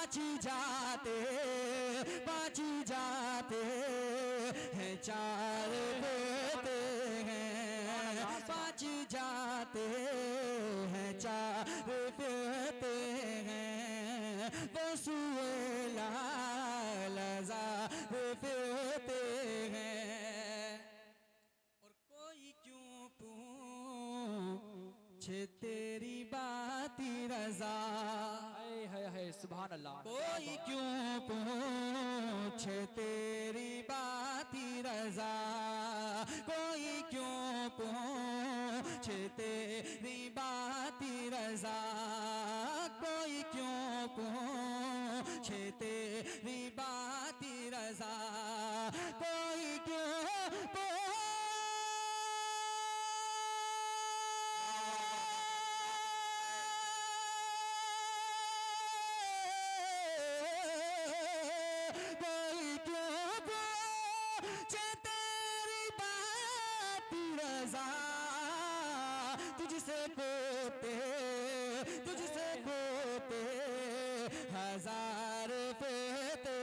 पाँच जाते हैं चार बेटे हैं, पाँच जाते हैं चार बेटे हैं, वो सुएला लज़ार बेटे हैं। और कोई क्यों पूछे तेरी बाती रज़ा, है सुभान अल्लाह। कोई क्यों पूछे तेरी बाती रज़ा, कोई क्यों पूछे तेरी बाती रज़ा, कोई क्यों पूछे तेरी बाती रज़ा, कोई क्यों हजार पेते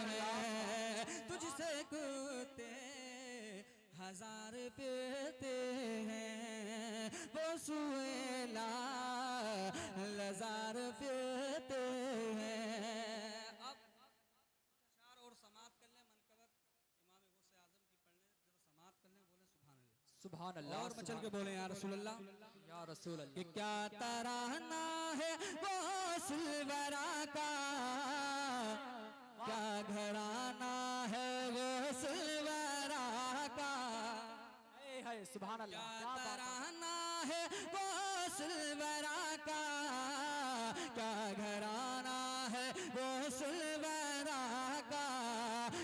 हैं, तुझसे कुत्ते हजार पेते हैं, वो सुएला लज़ार पेते हैं। अब अशार और समात कर लें, मनकबर इमाम गौसे आज़म की पढ़ लें, जरा समात कर लें, बोले सुभान अल्लाह। सुभान अल्लाह। और मचल के बोले या रसूल अल्लाह, या रसूल अल्लाह। कि क्या तराना है गौसुल वरा का, क्या घराना है गौसुल वरा का, है सुभान अल्लाह। क्या तराना है गौसुल वरा का, क्या घराना है गौसुल वरा का,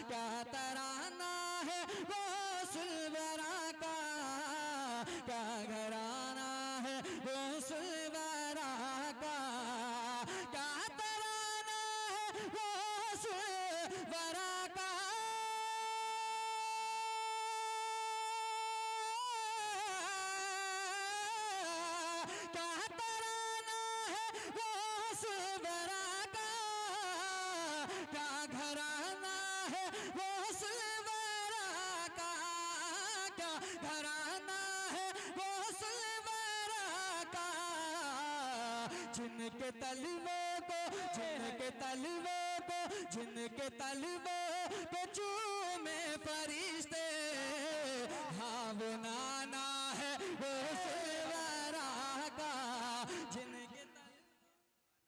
क्या तराना है गौसुल वरा का, क्या घराना है गौसुल वरा का, क्या तराना है गौसुल वरा का, क्या तराना है गौसुल वरा का, क्या घराना है गौसुल वरा का, क्या घराना है गौसुल वरा का, जिनके तलवे को, जिनके तलवे को, जिनके तलवे को चूमे फरिश्ते, हाँ वो नाना है गौसुल वरा का, जिनके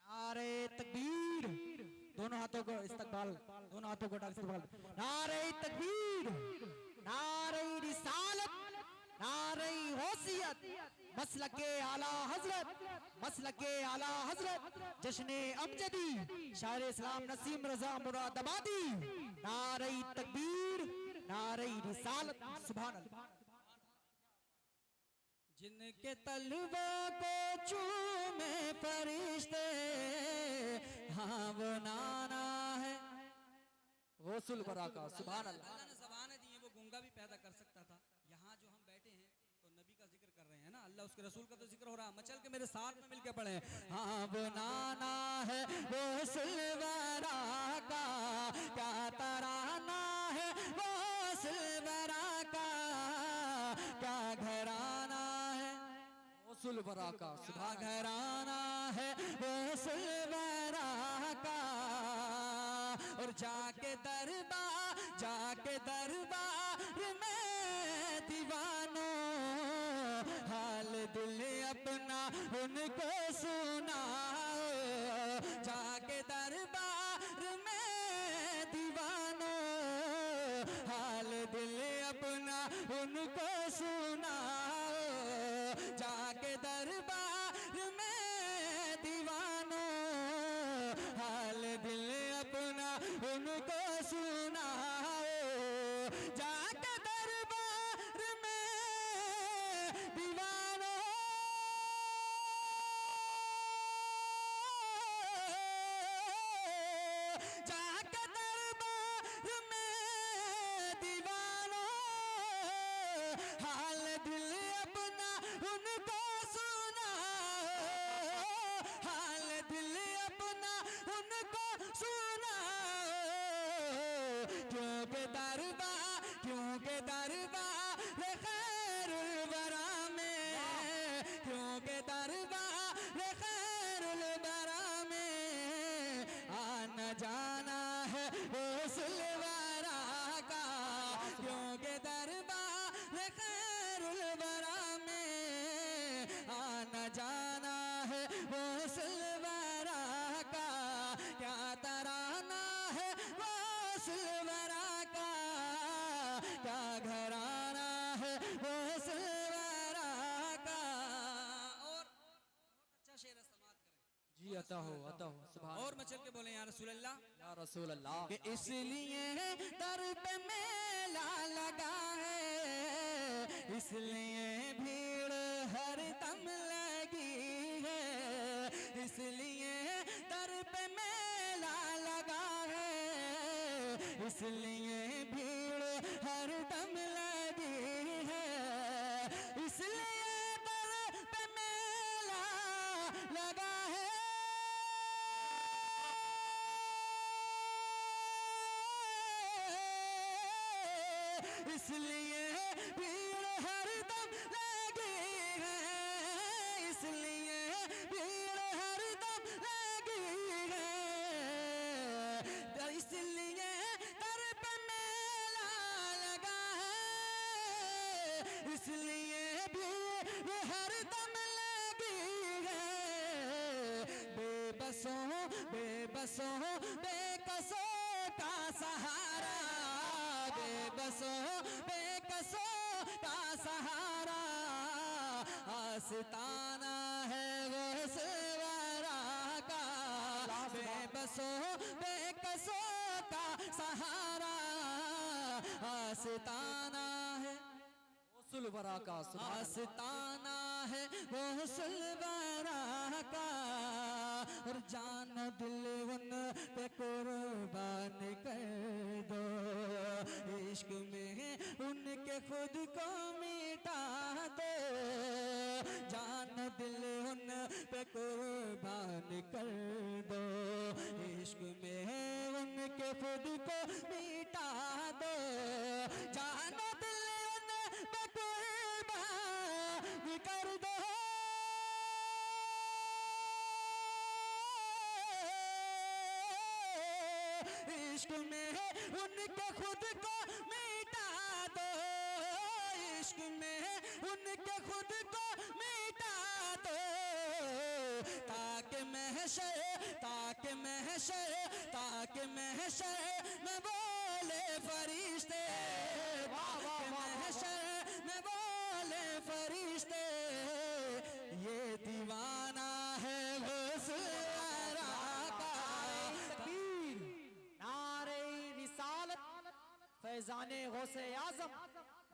नारे तकबीर, दोनों हाथों को इस्तकबाल, दोनों हाथों को डाल इस्तकबाल, नारे तकबीर, नारे रिसालत, नारे गौसियत, मसलके आला हजरत, मसलके आला हजरत जश्ने अमजदी शायर इस्लाम नसीम रजा मुरादाबादी, नारे तकबीर, नारे रिसालत, सुभान अल्लाह। जिनके तलवे को चूमे फरिश्ते, हाँ वो नाना है गौसुल वरा का, सुभान अल्लाह। अल्लाह ने ज़बानें दी हैं, वो गूंगा भी पैदा कर सकता था। यहाँ जो हम बैठे हैं तो नबी का जिक्र कर रहे हैं ना, अल्लाह उसके रसूल का तो जिक्र हो रहा है। मचल के मेरे साथ में मिलके पढ़े, हाँ वो नाना है गौसुल वरा का, क्या तराना है गौसुल वरा का, क्या घराना है गौसुल वरा का, सुबह घराना है गौसुल वरा का। और जाके दरबार में दीवानों, हाल दिल अपना उनको सुनाओ, जाके दरबार में दीवानों, हाल दिल अपना उनको सुनाओ, जाके दरबार में दीवानों, हाल दिल अपना उनको सुनाओ, जाके दरबार में दीवानों, दरबार क्योंकि दरबार खैरुल वरा में, क्योंकि दरबार खैरुल वरा में आना जाना है रसूल वरा का, क्योंकि दरबार खैरुल वरा में आना जाना है रसूल वरा का। क्या तराना है रसूल वरा का, क्या घराना है रसूल वरा का। और बहुत अच्छा शेर समाप्त करें जी अता हो सुभान और मचल के बोले या रसूल अल्लाह, या रसूल अल्लाह। कि इसलिए दर पे मेला लगा है, इसलिए भीड़ हर दम लगी है, इसलिए दर पे मेला लगा है, इसलिए भीड़ हर दम लगी है, इसलिए दर पे मेला लगा है। इसलिए भीड़ हरदम लगी है, इसलिए भीड़ हरदम लगी है, इसलिए दर पे मेला लगा है, इसलिए भीड़ हरदम लगी है। बेबसों बेबसों बेकसों का सहारा, बेबसों बेकसों का सहारा आस्ताना है वो सवारा का, बेबसों बेकसों का सहारा आस्ताना है रसूल वरा का सुभान अल्लाह। आस्ताना है वो सलवारा का। और जान दिल उन पे कुर्बान कर दो, इश्क में उनके खुद को मिटा दो, जान दिल उन पे कुर्बान कर दो, इश्क में उनके खुद को मिटा दो, जान दिल उन पे कुर्बान कर दो। इश्क में उनके खुद को मिटा दो, इश्क में उनके खुद को मिटा दो, ताकि महशर ताकि महशर ताकि महशर में बोले फरिश्ते, ताकि महशर में बोले फरिश्ते ये दीवाना है रसूल का। तकबीर, नारे रिसालत, फैजाने गौसे आजम,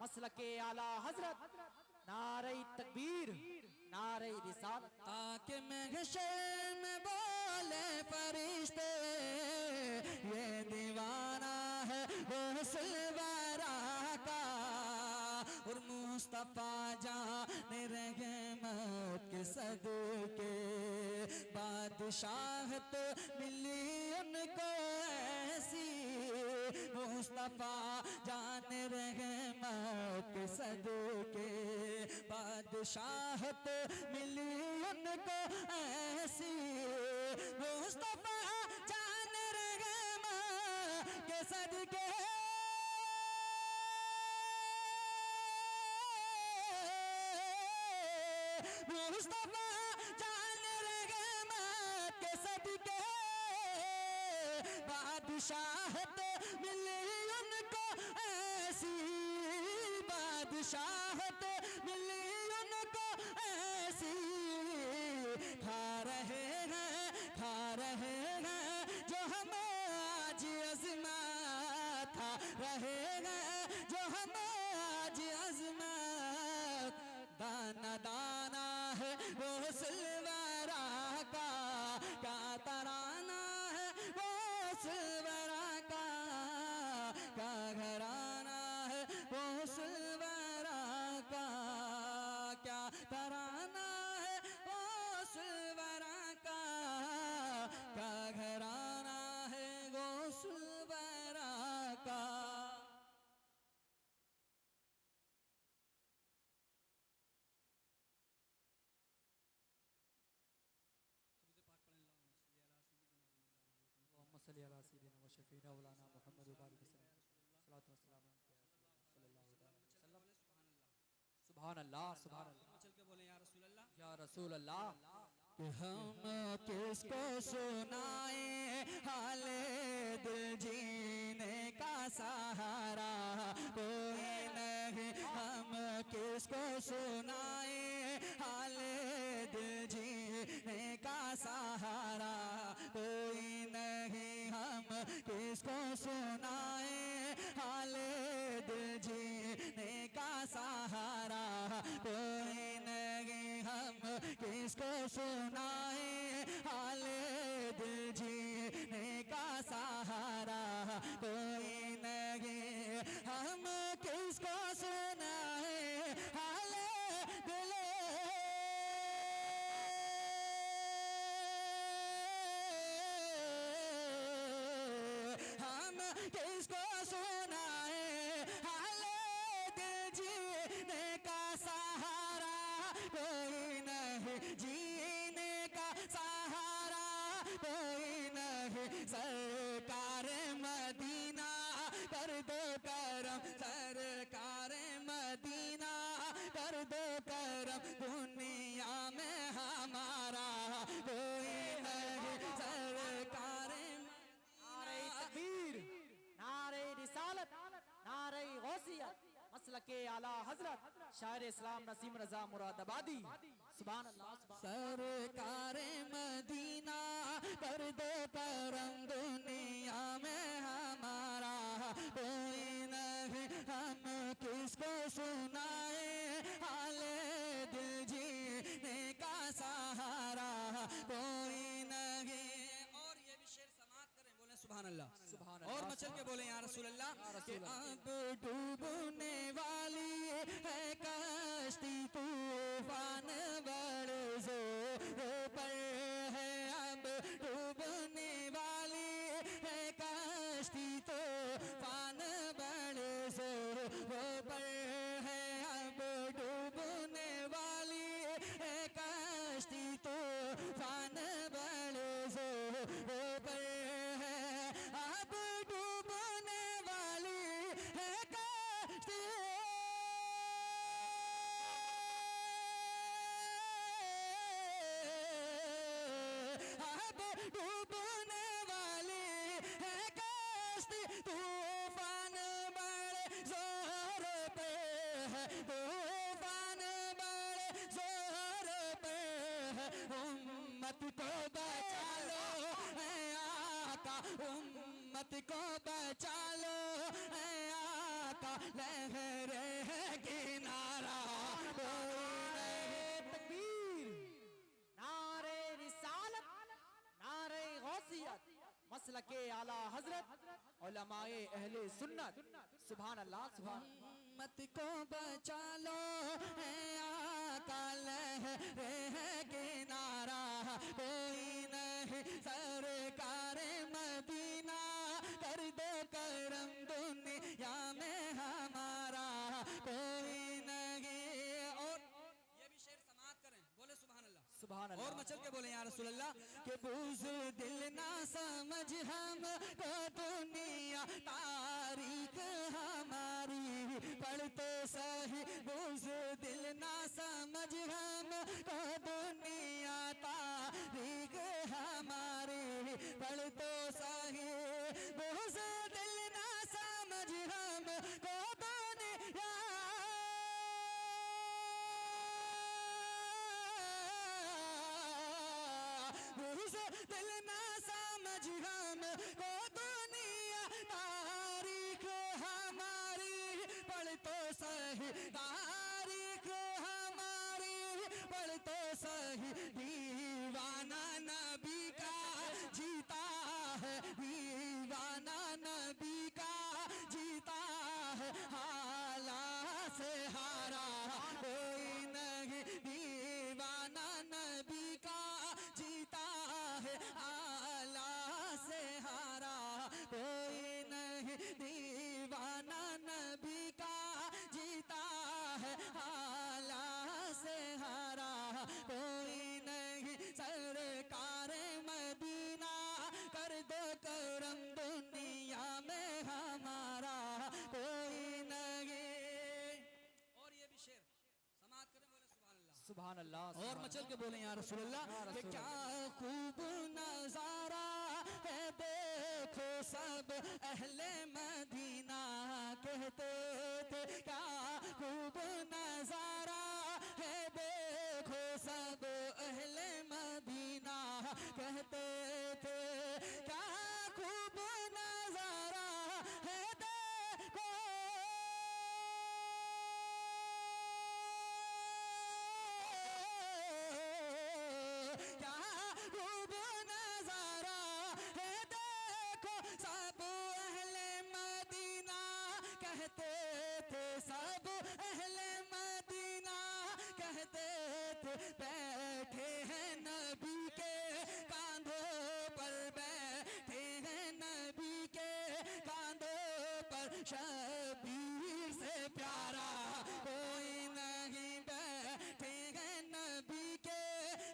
मसलके आला हजरत, नारे तकबीर, नारे रिसालत। ताकि महशर में बोले फरिश्ते ये दीवाना है रसूल वरा का। और मुस्तफा जाने रहमत के सदके बादशाहत मिली उनको ऐसी, मुस्तफा जाने रहमत के सदके बादशाहत मिली उनको ऐसी, मुस्तफा जाने रहमत के सदके मुस्तफा जाने रहमत के सदके बादशाहत मिली उनको ऐसी, बादशाहत मिली उनको ऐसी। खा रहे हैं जो हम आज अज़मत, खा रहे हैं जो हम आज अज़मत, दाना दाना है रसूल वरा का, क्या तराना है रसूल वरा का, क्या घराना है रसूल वरा का, क्या तराना है रसूल वरा का, क्या घराना है रसूल वरा का। अला सय्यिदिना व शफीना मौलाना मुहम्मद व बारिक वसल्लम सल्लल्लाहु अलैहि वसल्लम। सुभान अल्लाह सुभान अल्लाह। चल के बोले या रसूल अल्लाह, या रसूल अल्लाह। कि हम किसको सुनाए हाले दिल जीने का सहारा कोई नहीं, हम किसको सुनाए हाले दिल जीने का सहारा कोई नहीं, हम किसको सुनाए हाले दिल जीने का सहारा कोई नहीं, हम किसको सुनाए हाले दिल जीने का सहारा कोई नहीं, हम किसको सुनाए हाले दिल हम किसको सुनाए हाले दिल जीने का सहारा कोई नहीं, जीने का सहारा कोई नहीं, सरकार मदीना कर दो करम, सरकार मदीना कर दो करम, दुनिया में हमारा कोई नहीं, सरकार नारे तकबीर, नारे रिसालत, नारे गौसियत, मसलके आला हजरत शायर इस्लाम नसीम रजा मुरादाबादी। सुभान अल्लाह सुभान सरकार मदीना कर दो करम, दुनिया में हमारा कोई नहीं, हम किसको सुनाए हाले दिल जीने का सहारा कोई नहीं। और ये भी शेर समाप्त करें, बोले सुभान अल्लाह सुभान और अल्लाह। मचल के बोले या रसूल अल्लाह, कि रसूल अब डूबने वाली है कश्ती तूफान बड़े जोरों पर है, अब डूबने वाली है कश्ती तूफान बड़े जोरों पर है, अब डूबने वाली है कश्ती तूफान बड़े जोरों पर है, अब डूबने वाली है कश्ती अब डूबने वाली है कश्ती तूफान बड़े जोर पे है, तूफान बड़े जोर पे है, उम्मत को बचा लो है आका, उम्मत को बचा लो है आका, लहरे है किनारा कोई नहीं। तकबीर, नारे रिसालत, नारे गौसियत, मसलके आला हजरत उलमाए अहले सुन्नत। सुभान अल्लाह सुभान उम्मत को बचा लो है आका, लहरे है किनारा कोई नहीं, सरकार मदीना कर दो करम, दुनिया में हमारा कोई नहीं। और ये भी शेर समाप्त करें, बोले सुभान अल्लाह सुभान और अल्लाह। मचल के बोले या रसूल अल्लाह, के बुझ दिल ना समझ हम को दुनिया तारीख हमारी पढ़ तो सही, बुझ दिल ना समझ हम को दुनिया तारीख हमारी पढ़ तो सही, बुझ दिल ना समझ हम को दुनिया बुझ दिल ना समझ हम को दुनिया तारीख हमारी पढ़ तो सही, तारीख हमारी पढ़ तो सही, दीवाना नबी का जीता है, दीवाना नबी का जीता है, हाला से हारा कोई नहीं, दीवाना नबी का जीता है, हाला से हारा कोई नहीं, दीवाना नबी का जीता है, हाला से हारा कोई नहीं, सरकार मदीना कर दो करम, सुभान अल्लाह और मचल के बोले या रसूल अल्लाह कि क्या खूब नजारा है देखो सब अहले मदीना कहते थे क्या खूब नजारा है देखो सब अहले मदीना कहते थे क्या खूब नजारा है देखो क्या खूब नजारा है देखो सब अहले मदीना कहते थे सब अहले मदीना कहते थे बैठे हैं नबी के कांधों पर बैठे हैं नबी के कांधों पर शबीर से प्यारा कोई नहीं बैठे हैं नबी के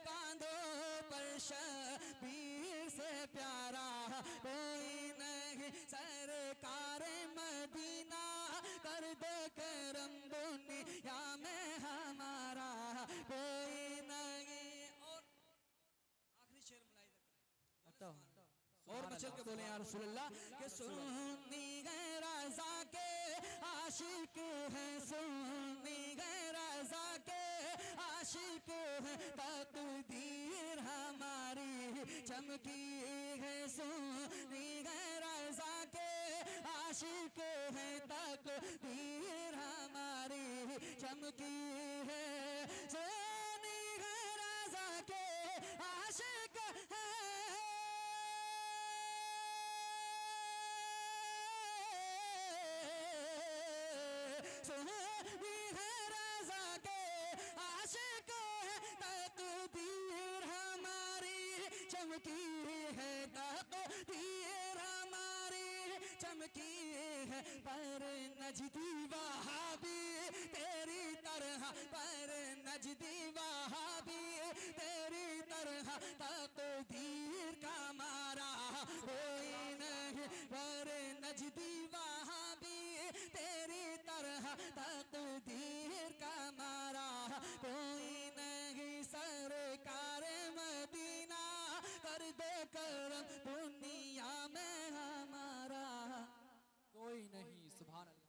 कांधों पर शबीर से प्यारा कोई नहीं सरकार मदीना कर दे करम दुनिया में हमारा कोई नहीं। और आखिरी शेर मुलाहिजा और बचल के बोले या रसूल अल्लाह के सुन्नी है रज़ा के आशिक हैं सुन्नी है रज़ा के आशिक हैं तकदीर हमारी चमकी है सुन्नी है रज़ा के आशिक हैं तकदीर हमारी चमकी है सुन्नी है रज़ा के आशिक है सुन्नी है रज़ा के आशिक है तकदीर हमारी चमकी है तकदीर हमारी चमकी है पर नजदी वहाबी तेरी तरह पर नजदी वहाबी तेरी तरह तकदीर का मारा कोई नहीं पर नजदी वहाबी तेरी तरह तकदीर का मारा कोई नहीं सरकार मदीना कर दे करम दुनिया में हमारा कोई नहीं सुभान अल्लाह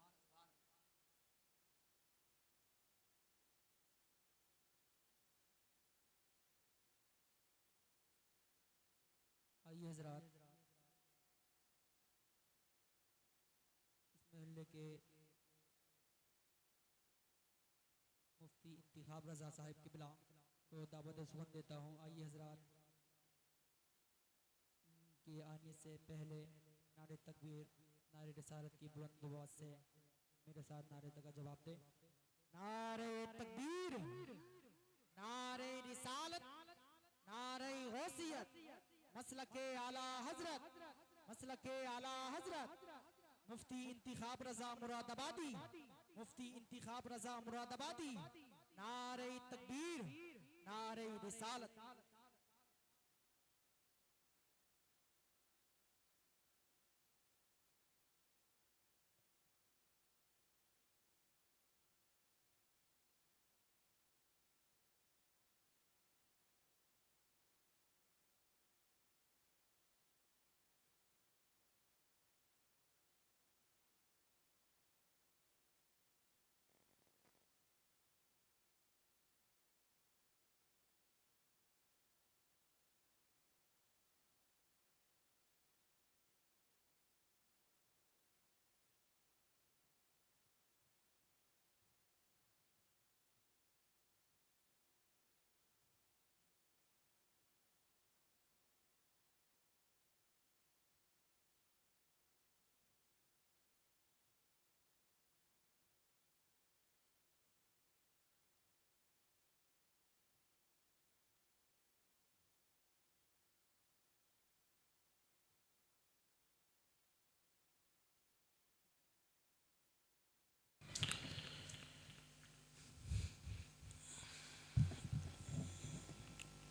आइए हजरात इस महल्ले के मुफ्ती इंतिखाब रजा साहिब किबला को दावत सुगंध देता हूँ। आइए हजरात के आने से पहले नारे तकबीर नारे रिसालत की बुलंद आवाज से मेरे साथ नारे का जवाब दे। नारे तकबीर नारे रिसालत नारे गौसियत मसलके आला हजरत मसलके आला हजरत मुफ्ती इंतिखाब रजा मुरादाबादी मुफ्ती इंतिखाब रजा मुरादाबादी नारे तकबीर नारे रिसालत।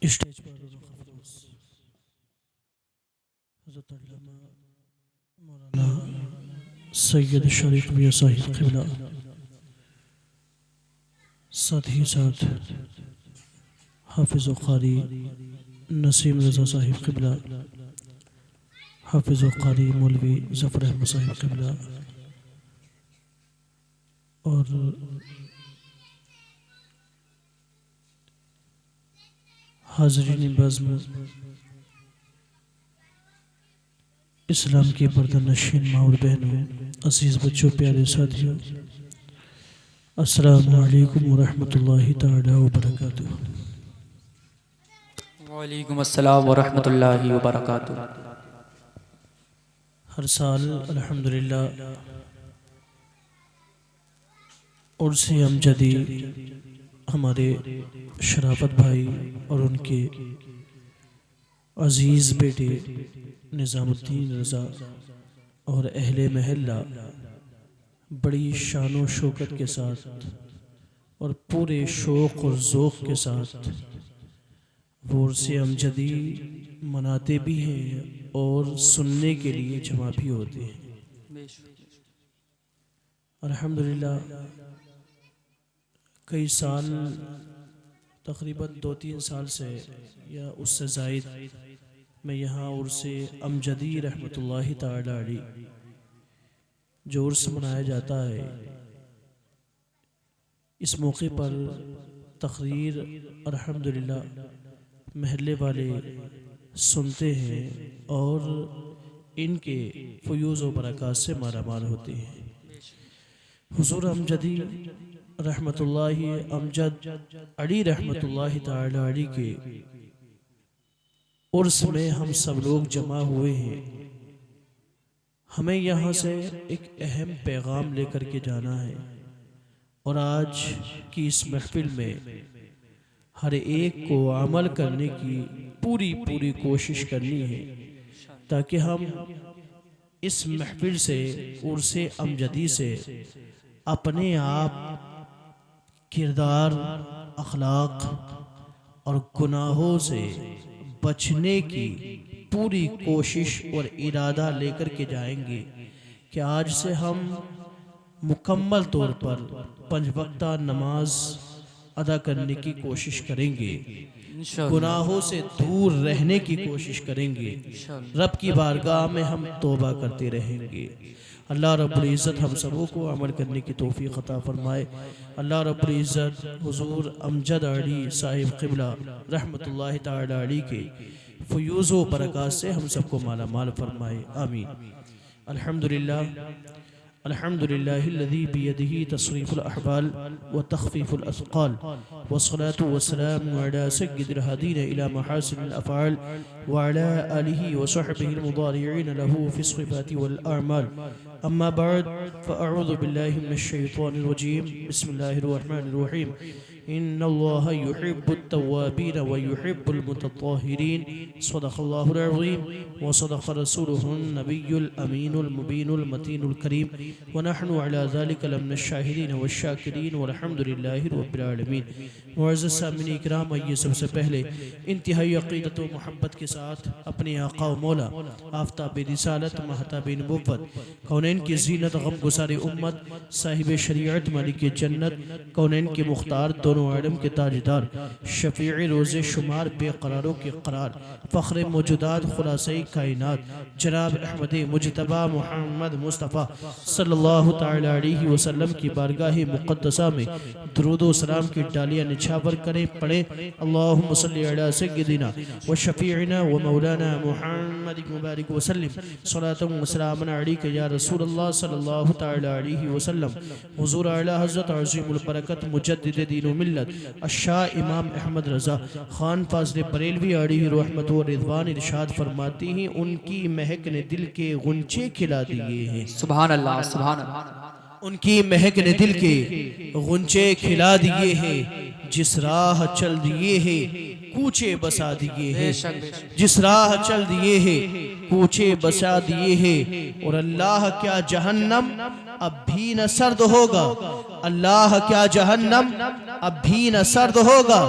स्टेज पर हज़रत अल्लामा मौलाना सैयद शरीफ मियां साहिब क़िबला, साथ ही साथ हाफिज़ क़ारी नसीम रज़ा साहिब क़िबला, हाफिज़ क़ारी मौलवी ज़फ़र अहमद साहिब क़िबला और हाज़रीन बज़्म इस्लाम के पर्दानशीन माँ और बहनों, अज़ीज़ बच्चों, प्यारे साथियों, अस्सलामु अलैकुम वरहमतुल्लाहि तआला वबरकातुहू। वालेकुम अस्सलाम वरहमतुल्लाहि वबरकातुहू। हर साल अल्हम्दुलिल्लाह उर्स अमजदी हमारे शराफत भाई और उनके अज़ीज़ बेटे निज़ामुद्दीन रज़ा और अहले महल्ला बड़ी शान व शौकत के साथ और पूरे शौक़ और ज़ौक़ के साथ वो उर्स अमजदी मनाते भी हैं और सुनने के लिए जमा भी होते हैं। अल्हम्दुलिल्लाह कई साल, तकरीबन 2-3 साल से या उससे ज़ायद मैं यहाँ उर्स अमजदी रहमतुल्लाहि ताला अलैह जो उर्स मनाया जाता है, इस मौके पर तकरीर अल्हम्दुलिल्लाह महल्ले वाले सुनते हैं और इनके फ़यूज़ व बरक़ात से मालामाल होते हैं। हुज़ूर अमजदी रहमतुल्लाहि अमजद अली रहमतुल्लाहि ताला अलैह के उर्स में हम सब लोग जमा हुए हैं। हमें यहाँ से एक अहम पैगाम लेकर के जाना है और आज की इस महफिल में हर एक को अमल करने की पूरी कोशिश करनी है ताकि हम इस महफिल से, उर्स अमजदी से अपने आप किरदार, अखलाक और गुनाहों से बचने की पूरी कोशिश और इरादा लेकर के जाएंगे कि आज से हम मुकम्मल तौर पर 5 वक्ता नमाज अदा करने की कोशिश करेंगे, गुनाहों से दूर रहने की कोशिश करेंगे, रब की बारगाह में हम तौबा करते रहेंगे। अल्लाह रब्बुल इज़्ज़त हम सबों को अमल करने की तौफीक अता फरमाए। अल्लाह रब्बुल इज़्ज़त हुज़ूर अमजद अली साहिब क़िबला रहमतुल्लाहि ताला अलैह के फ़यूज़ व बरक़ात से हम सबको माला माल फरमाए, आमीन। अल्हम्दुलिल्लाह अल्हम्दुलिल्लाहिल्लज़ी बियदिही तस्रीफ़ुल अहवाल व तख़फ़ीफ़ुल अस्क़ाल वस्सलातु वस्सलामु अला सय्यिदिल हादीन इला महासिनिल अफ़आल व अला आलिहि व सहबिहिल मुदारिईन लहू फ़िस सिफ़ाति वल अअमाल। अम्मा बअद फ़अऊज़ु बिल्लाहि मिनश शैतानिर रजीम। बिस्मिल्लाहिर रहमानिर रहीम। इन्नल्लाहा युहिब्बुत तव्वाबीन व युहिब्बुल मुतत्ताहिरीन। सदक़ल्लाहुल अज़ीम व सदक़ रसूलुहुन नबियुल अमीनुल मुबीनुल मतीनुल करीम व नहनु अला ज़ालिका लमिनश शाहिदीन वश शाकिरीन वल्हम्दुलिल्लाहि रब्बिल आलमीन। मुअज़्ज़ज़ सामिईन इकराम, आइए सबसे पहले इंतहाई अक़ीदत व मोहब्बत के साथ अपने आका व मौला आफ़ताब रिसालत महताब नबुव्वत कौनैन की ज़ीनत गम गुसार उम्मत साहिब शरीअत मालिक जन्नत कौनैन के मुख्तार दोनों आलम के ताजदार शफ़ीए रोज़े शुमार बेक़रारों के करार फ़ख्र मौजूदात खुलासाए कायनात जनाब अहमद मुजतबा मोहम्मद मुस्तफ़ा सल्लल्लाहु तआला अलैहि वसल्लम की बारगाह मुक़द्दसा में दुरूद व सलाम की डालियाँ निछावर करें, पढ़ें। अल्लाहुम्मा सल्लि अला सय्यिदिना व शफ़ीइना व मौलाना मुहम्मद मुबारक वसल्लिम सलातन व सलामन अलैका या रसूलल्लाह सल्लल्लाहु तआला अलैहि वसल्लम। हुज़ूर आला हज़रत अज़ीमुल बरकत मुजद्दिद दीन व मिल्लत अशाह इमाम अहमद रज़ा खान फाज़िल बरेलवी अलैहि रहमत व रिज़वान इरशाद फरमाती हैं, उनकी महक ने दिल के गुंचे खिला दिए हैं। सुभान अल्लाह, सुभान अल्लाह। उनकी महक ने दिल के गुंचे खिला दिए हैं, जिस राह चल दिए हैं कूचे बसा दिए हैं, जिस राह चल दिए हैं कूचे बसा दिए हैं। और अल्लाह क्या जहन्नम अब भी न सर्द होगा, अल्लाह क्या जहन्नम अब भी न सर्द होगा।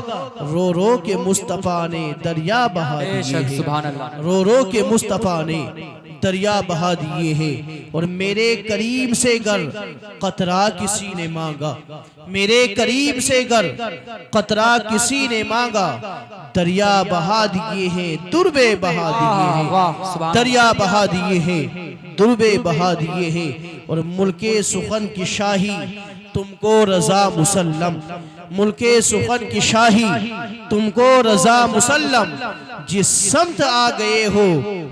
रो रो के मुस्तफ़ा ने दरिया बहा दिए हैं, रो रो के मुस्तफ़ा ने दरिया बहा दिए हैं। और मेरे करीम से गर कतरा किसी ने मांगा, मेरे करीब से गर कतरा किसी ने मांगा, दरिया बहा दिए हैं, दुर्बे बहा दिए हैं, दरिया बहा दिए हैं, दुर्बे बहा दिए हैं। और मुल्के सुखन की शाही तुमको रजा मुसल्लम, मुल्के सुखन की शाही तुमको रजा मुसल्लम, जिस समत आ गए हो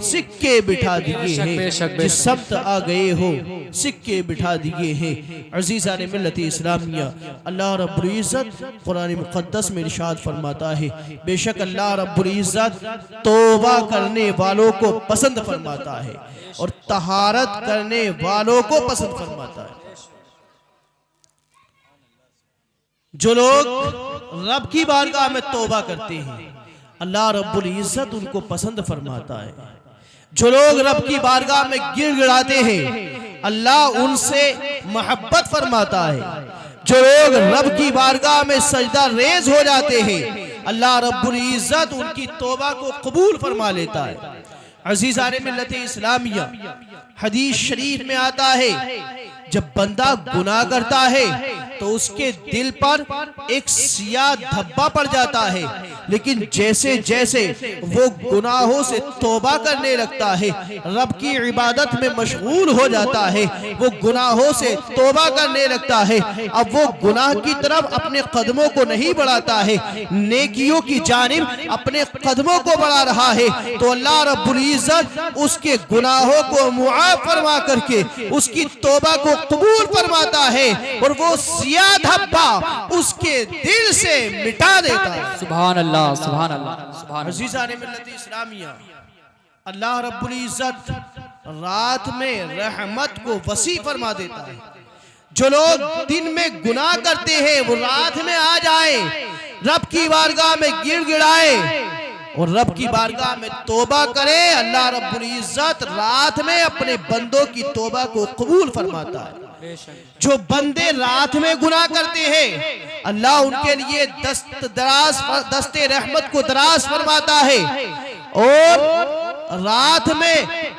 सिक्के बिठा दिए हैं, जिस समत आ गए हो सिक्के बिठा दिए हैं। अज़ीज़ान मिल्लत इस्लामिया, अल्लाह रब्बुल इज़्ज़त कुरान मुक़द्दस में इरशाद फरमाता है, बेशक अल्लाह रब्बुल इज़्ज़त तौबा करने वालों को पसंद फरमाता है और तहारत करने वालों को पसंद फरमाता है। जो लोग रब की बारगाह में तौबा करते हैं अल्लाह रब्बुल इज़्ज़त उनको पसंद फरमाता है। जो लोग रब की बारगाह में गिड़गिड़ाते हैं अल्लाह उनसे मोहब्बत फरमाता है। जो लोग रब की बारगाह में सजदा रेज हो जाते हैं अल्लाह रब्बुल इज़्ज़त उनकी तौबा को कबूल फरमा लेता है। अज़ीज़ान मिल्लत इस्लामिया, हदीस शरीफ में आता है जब बंदा गुनाह करता है तो उसके दिल पर एक सियाह धब्बा पड़ जाता है, लेकिन जैसे जैसे वो गुनाहों से तौबा करने लगता है, रब की इबादत में मशगूल हो जाता है, वो गुनाहों से तौबा करने लगता है, अब वो गुनाह की तरफ अपने कदमों को नहीं बढ़ाता है, नेकियों की जानिब अपने कदमों को बढ़ा रहा है, तो अल्लाह रब्बुल इज़्ज़त उसके गुनाहों को मुआफ़ फरमा करके उसकी तौबा को कबूल फरमाता है और वो सियाह धब्बा उसके दिल से मिटा देता है। सुभान अल्लाह, सुभान अल्लाह, सुभान अल्लाह। अज़ीज़ान मिल्लत इस्लामिया, अल्लाह रब्बुल इज़्ज़त रात में रहमत को वसी फरमा देता है। जो लोग दिन में गुनाह करते हैं वो रात में आ जाए, रब की बारगाह में गिड़गिड़ाए और रब की बारगाह में तौबा करे, अल्लाह रब्बुल इज़्ज़त रात में अपने बंदों की तौबा को कबूल फरमाता है। जो बंदे रात में गुनाह करते हैं अल्लाह उनके लिए दस्ते रहमत को दराज फरमाता है और रात में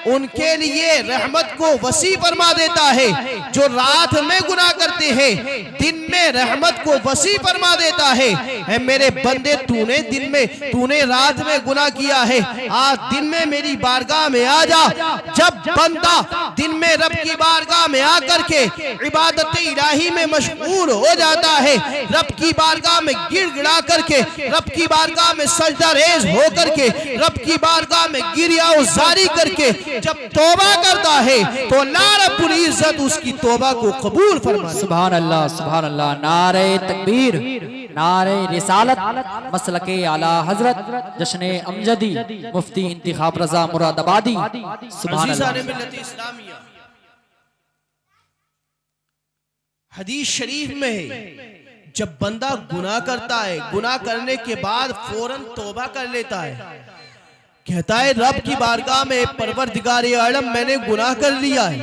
उनके लिए रहमत को वसी फरमा देता है। जो रात में गुनाह करते हैं दिन में रहमत को वसी फरमा देता है। ऐ मेरे बंदे, तूने रात में गुनाह किया है, आज दिन में मेरी बारगाह में आ जा। जब बंदा दिन में रब की बारगाह में आकर के इबादत इलाही में मशगूल हो जाता है, रब की बारगाह में गिड़गिड़ा करके, रब की बारगाह में सजदा रेज हो करके, रब की बारगाह में गिरिया जारी करके जब तौबा करता है तो अल्लाह रब्बुल इज़्ज़त उसकी तौबा को कबूल फरमाता है। सुभान अल्लाह, सुभान अल्लाह। नारे तकबीर, नारे रिसालत, मसलके आला हजरत जश्न अमजदी, मुफ्ती इंतिखाब रजा मुरादाबादी। सुभान अल्लाह। हदीस शरीफ में है जब बंदा गुनाह करता है, गुनाह करने के बाद फौरन तौबा कर लेता है, कहता है रब की बारगाह में परवरदिगार आलम मैंने गुनाह कर लिया है,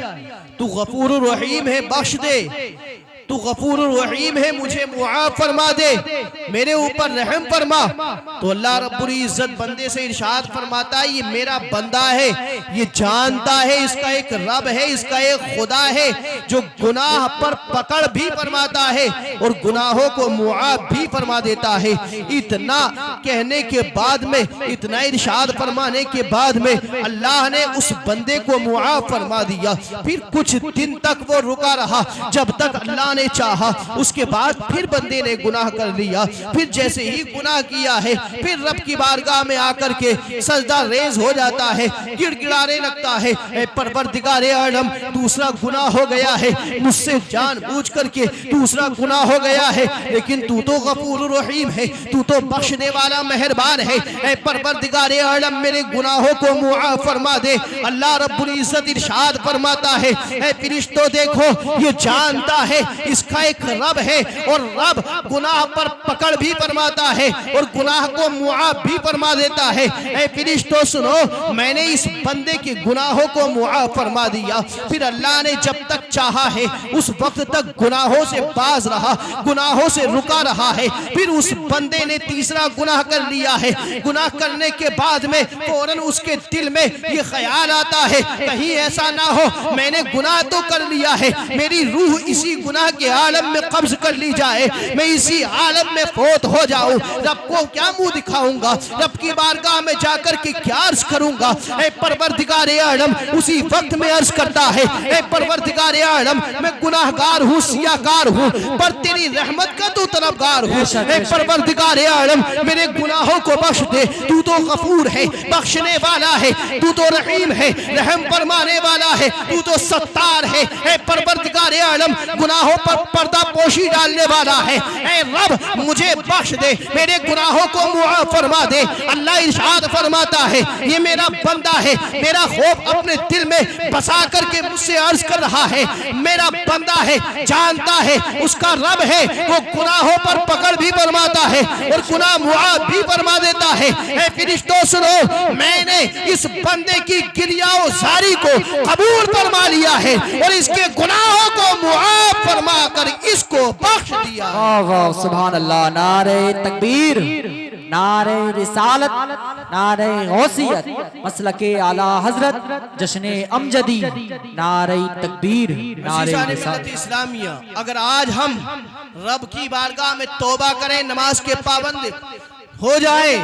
तू गफूर रहीम है, बख्श दे, तू गफूर रहीम है, मुझे मुआफ़ फरमा दे, मेरे ऊपर रहम फरमा। तो अल्लाह रब्बुल इज़्ज़त बंदे से इरशाद फरमाता है ये मेरा बंदा है, ये जानता है इसका एक रब है, इसका एक खुदा है जो गुनाह पर पकड़ भी फरमाता है और गुनाहों को मुआफ़ भी फरमा देता है। इतना कहने के बाद में, इतना इरशाद फरमाने के बाद में अल्लाह ने उस बंदे को मुआफ़ फरमा दिया। फिर कुछ दिन तक वो रुका रहा जब तक अल्लाह ने चाहा, उसके बाद फिर बंदे ने गुनाह कर लिया। फिर जैसे ही गुनाह किया है फिर रब की बारगाह में आकर के सजदा रेज हो जाता है, गिड़गिड़ाने लगता है, ऐ परवरदिगार आलम दूसरा गुनाह हो गया है, मुझसे जानबूझ करके दूसरा गुनाह हो गया है, लेकिन तू तो गफूर रहीम है, तू तो बख्शने वाला मेहरबान है, ऐ परवरदिगार आलम मेरे गुनाहों को मुआफ़ फरमा दे। अल्लाह रब्बुल इज़्ज़त इरशाद फरमाता है ऐ फरिश्तों देखो ये जानता है इसका एक रब है और रब गुनाह पर पकड़ भी फरमाता है और गुनाह को मुआफ भी फरमा देता है। ऐ फरिश्तों सुनो, मैंने इस बंदे के गुनाहों को मुआफ फरमा दिया, फिर अल्लाह ने जब तक चाहा है उस वक्त तक गुनाहों से बाज रहा, गुनाहों से रुका रहा है। फिर उस बंदे ने तीसरा गुनाह कर लिया है। गुनाह करने के बाद में फौरन उसके दिल में ये ख्याल आता है कहीं ऐसा ना हो मैंने गुनाह तो कर लिया है, मेरी रूह इसी गुनाह के आलम में कब्ज कर ली जाए, मैं इसी आलम में फौत हो जाऊं, रब को क्या मुंह दिखाऊंगा, रब की बारगाह में जाकर के क्या अर्ज करूंगा। ऐ परवरदिगार आलम उसी वक्त में अर्ज करता है, ऐ परवरदिगार आलम मैं गुनाहगार हूँ, सियाकार हूँ, पर तेरी रहमत का तू तलबगार हूँ। ऐ परवरदिगार आलम मेरे गुनाहों को बख्श दे, तू तो गफूर है, बख्शने वाला है, तू तो रहीम है, रहम फरमाने वाला है, तू तो सत्तार है। ऐ परवरदिगार आलम गुनाहों पर पर्दा पोशी डालने वाला है। ऐ रब मुझे बख्श दे, मेरे गुनाहों को मुआफ फरमा दे। अल्लाह इरशाद फरमाता है ये मेरा बंदा है, मेरा खौफ अपने दिल में बसा करके मुझसे अर्ज कर रहा है, मेरा बंदा है, जानता है उसका रब है, वो गुनाहों पर पकड़ भी फरमाता है और गुनाह मुआफ भी फरमा देता है। ऐ फरिश्तों सुनो, मैंने इस बंदे की गिरियाओ जारी को कबूल फरमा लिया है और इसके गुनाहों को मुआफ फरमा कर इसको बख्श दिया। वाह वाह सुभान अल्लाह। नारे तकबीर, नारे रिसालत, नारे गौसियत, मसलके आला हजरत, जश्ने अमजदी, नारे तकबीर, नारे रिसालत। इस्लामिया अगर आज हम रब की बारगाह में तौबा करें, नमाज के पाबंद हो जाए,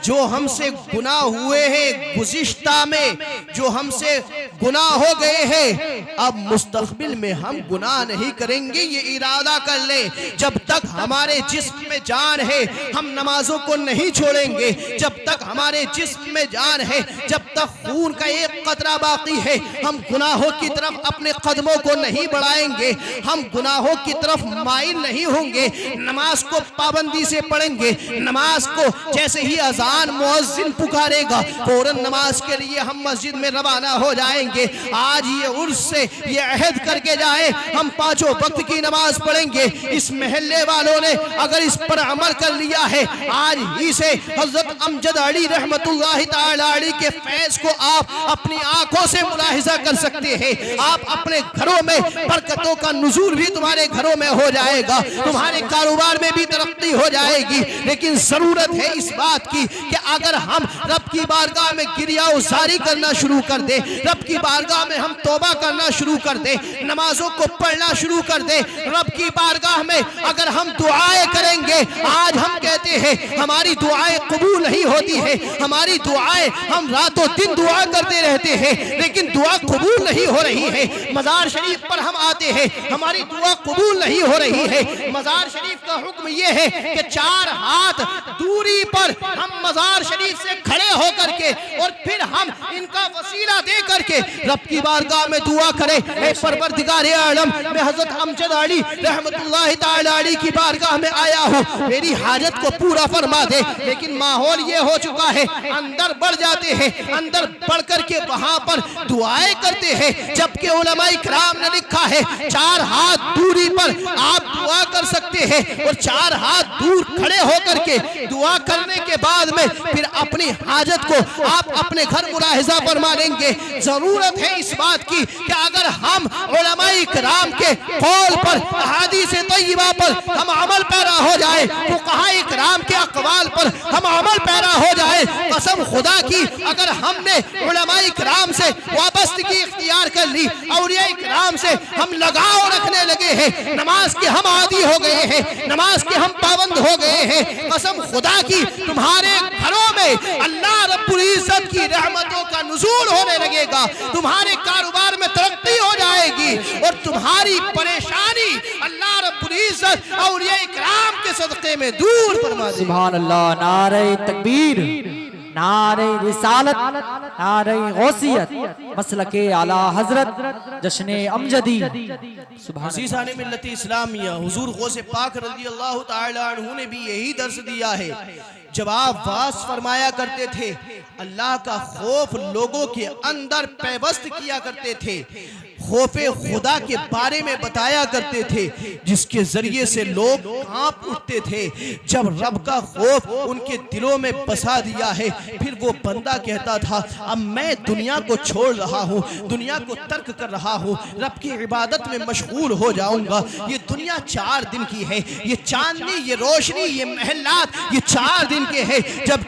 जो हमसे गुनाह हुए हैं गुज़िश्ता में, जो हमसे गुनाह हो गए हैं, अब मुस्तक़बिल में हम गुनाह नहीं करेंगे, ये इरादा कर ले। जब तक हमारे जिस्म में जान है हम नमाजों को नहीं छोड़ेंगे, जब तक हमारे जिस्म में जान है, जब तक खून का एक कतरा बाकी है, हम गुनाहों की तरफ अपने कदमों को नहीं बढ़ाएंगे, हम गुनाहों की तरफ माइल नहीं होंगे। नमाज को पाबंदी से पढ़ेंगे, नमाज को जैसे ही अजान मुअज्जिन पुकारेगा फौरन नमाज के लिए हम मस्जिद में रवाना हो जाएंगे। आज ये उर्स से ये अहद करके जाए हम पांचों वक्त की नमाज पढ़ेंगे। इस महल्ले वालों ने अगर इस पर अमल कर लिया है, आज ही से हजरत अमजद अली रहमतुल्लाहि तआला अलैह के फैज़ को आप अपनी आंखों से मुलाहिजा कर सकते हैं। आप अपने घरों में बरकतों का नुज़ूल भी तुम्हारे घरों में हो जाएगा, तुम्हारे कारोबार में भी तरक्की हो जाएगी। लेकिन जरूरत है इस बात की कि अगर हम रब की बारगाह में गिरियाज़ारी करना शुरू कर दे, रब की बारगाह में हम तौबा करना शुरू कर दे, नमाजों को पढ़ना शुरू कर दे, रब की बारगाह में अगर हम दुआएं करेंगे। आज हम कहते हैं हमारी दुआएं कबूल नहीं होती है, हमारी दुआएं हम रातों दिन दुआ करते रहते हैं लेकिन दुआ कबूल नहीं हो रही है। मज़ार शरीफ पर हम आते हैं, हमारी दुआ कबूल नहीं हो रही है। मज़ार शरीफ का हुक्म यह है कि 4 हाथ दूरी पर हम मज़ार शरीफ से खड़े होकर के और फिर हम इनका वसीला दे करके रब की बारगाह में दुआ करें। ऐ परवरदिगार आलम मैं हजरत अमजद अली रहमतुल्लाहि तआला अलैह की बारगाह में आया हूँ, मेरी हाजत को पूरा फरमा दे। लेकिन माहौल ये हो चुका है, अंदर बढ़ जाते हैं, अंदर बढ़ करके वहां पर दुआएं करते हैं, जबकि उलमा इकराम ने लिखा है 4 हाथ दूरी पर आप दुआ कर सकते हैं और 4 हाथ दूर खड़े होकर के दुआ करने के बाद में फिर अपनी हाजत को आप अपने घर मुलाहिजा फरमा लेंगे। जरूरत है इस बात की कि अगर हम उलमा इकराम के कौल पर, हदीस तय्यबा पर हम अमल पैरा हो जाए, फुक़हा इकराम के अक़वाल पर हम अमल पैरा हो जाए, कसम खुदा की अगर हमने उलमा इकराम से वाबस्तगी इख्तियार कर ली, औलिया इकराम से हम लगाव रखने लगे हैं, नमाज के हम आदी हो गए हैं, नमाज के हम पाबंद हो गए हैं, कसम खुदा की तुम्हारे घरों में अल्लाह रब्बुल इज्जत की रहमतों का नुज़ूल होने लगेगा, तुम्हारे कारोबार में तरक्की हो जाएगी और तुम्हारी परेशानी अल्लाह रब्बुल इज्जत औलिया इकराम के सदक़े में दूर फरमा देगा। सुभान अल्लाह। नारे तकबीर, नारे रिसालत, नारे गौसियत, मसलके आला हजरत, जश्ने अमजदी। अज़ीज़ान मिल्लत इस्लामिया हुज़ूर गौसे पाक रज़ियल्लाहु ताला अन्हु ने भी यही दर्स दिया है, जब आप वास फरमाया करते थे, अल्लाह का खौफ लोगों के अंदर पैवस्त किया करते थे, खौफे खुदा के बारे में बताया करते थे, जिसके जरिए से लोग कांप उठते थे। जब रब का खौफ उनके दिलों में बसा दिया है, फिर वो बंदा कहता था अब मैं दुनिया को छोड़ रहा हूँ, दुनिया को तर्क कर रहा हूँ, रब की इबादत में मशगूल हो जाऊंगा। ये दुनिया 4 दिन की है, ये चांदनी, ये रोशनी, ये महलात, ये 4 दिन के हैं। जब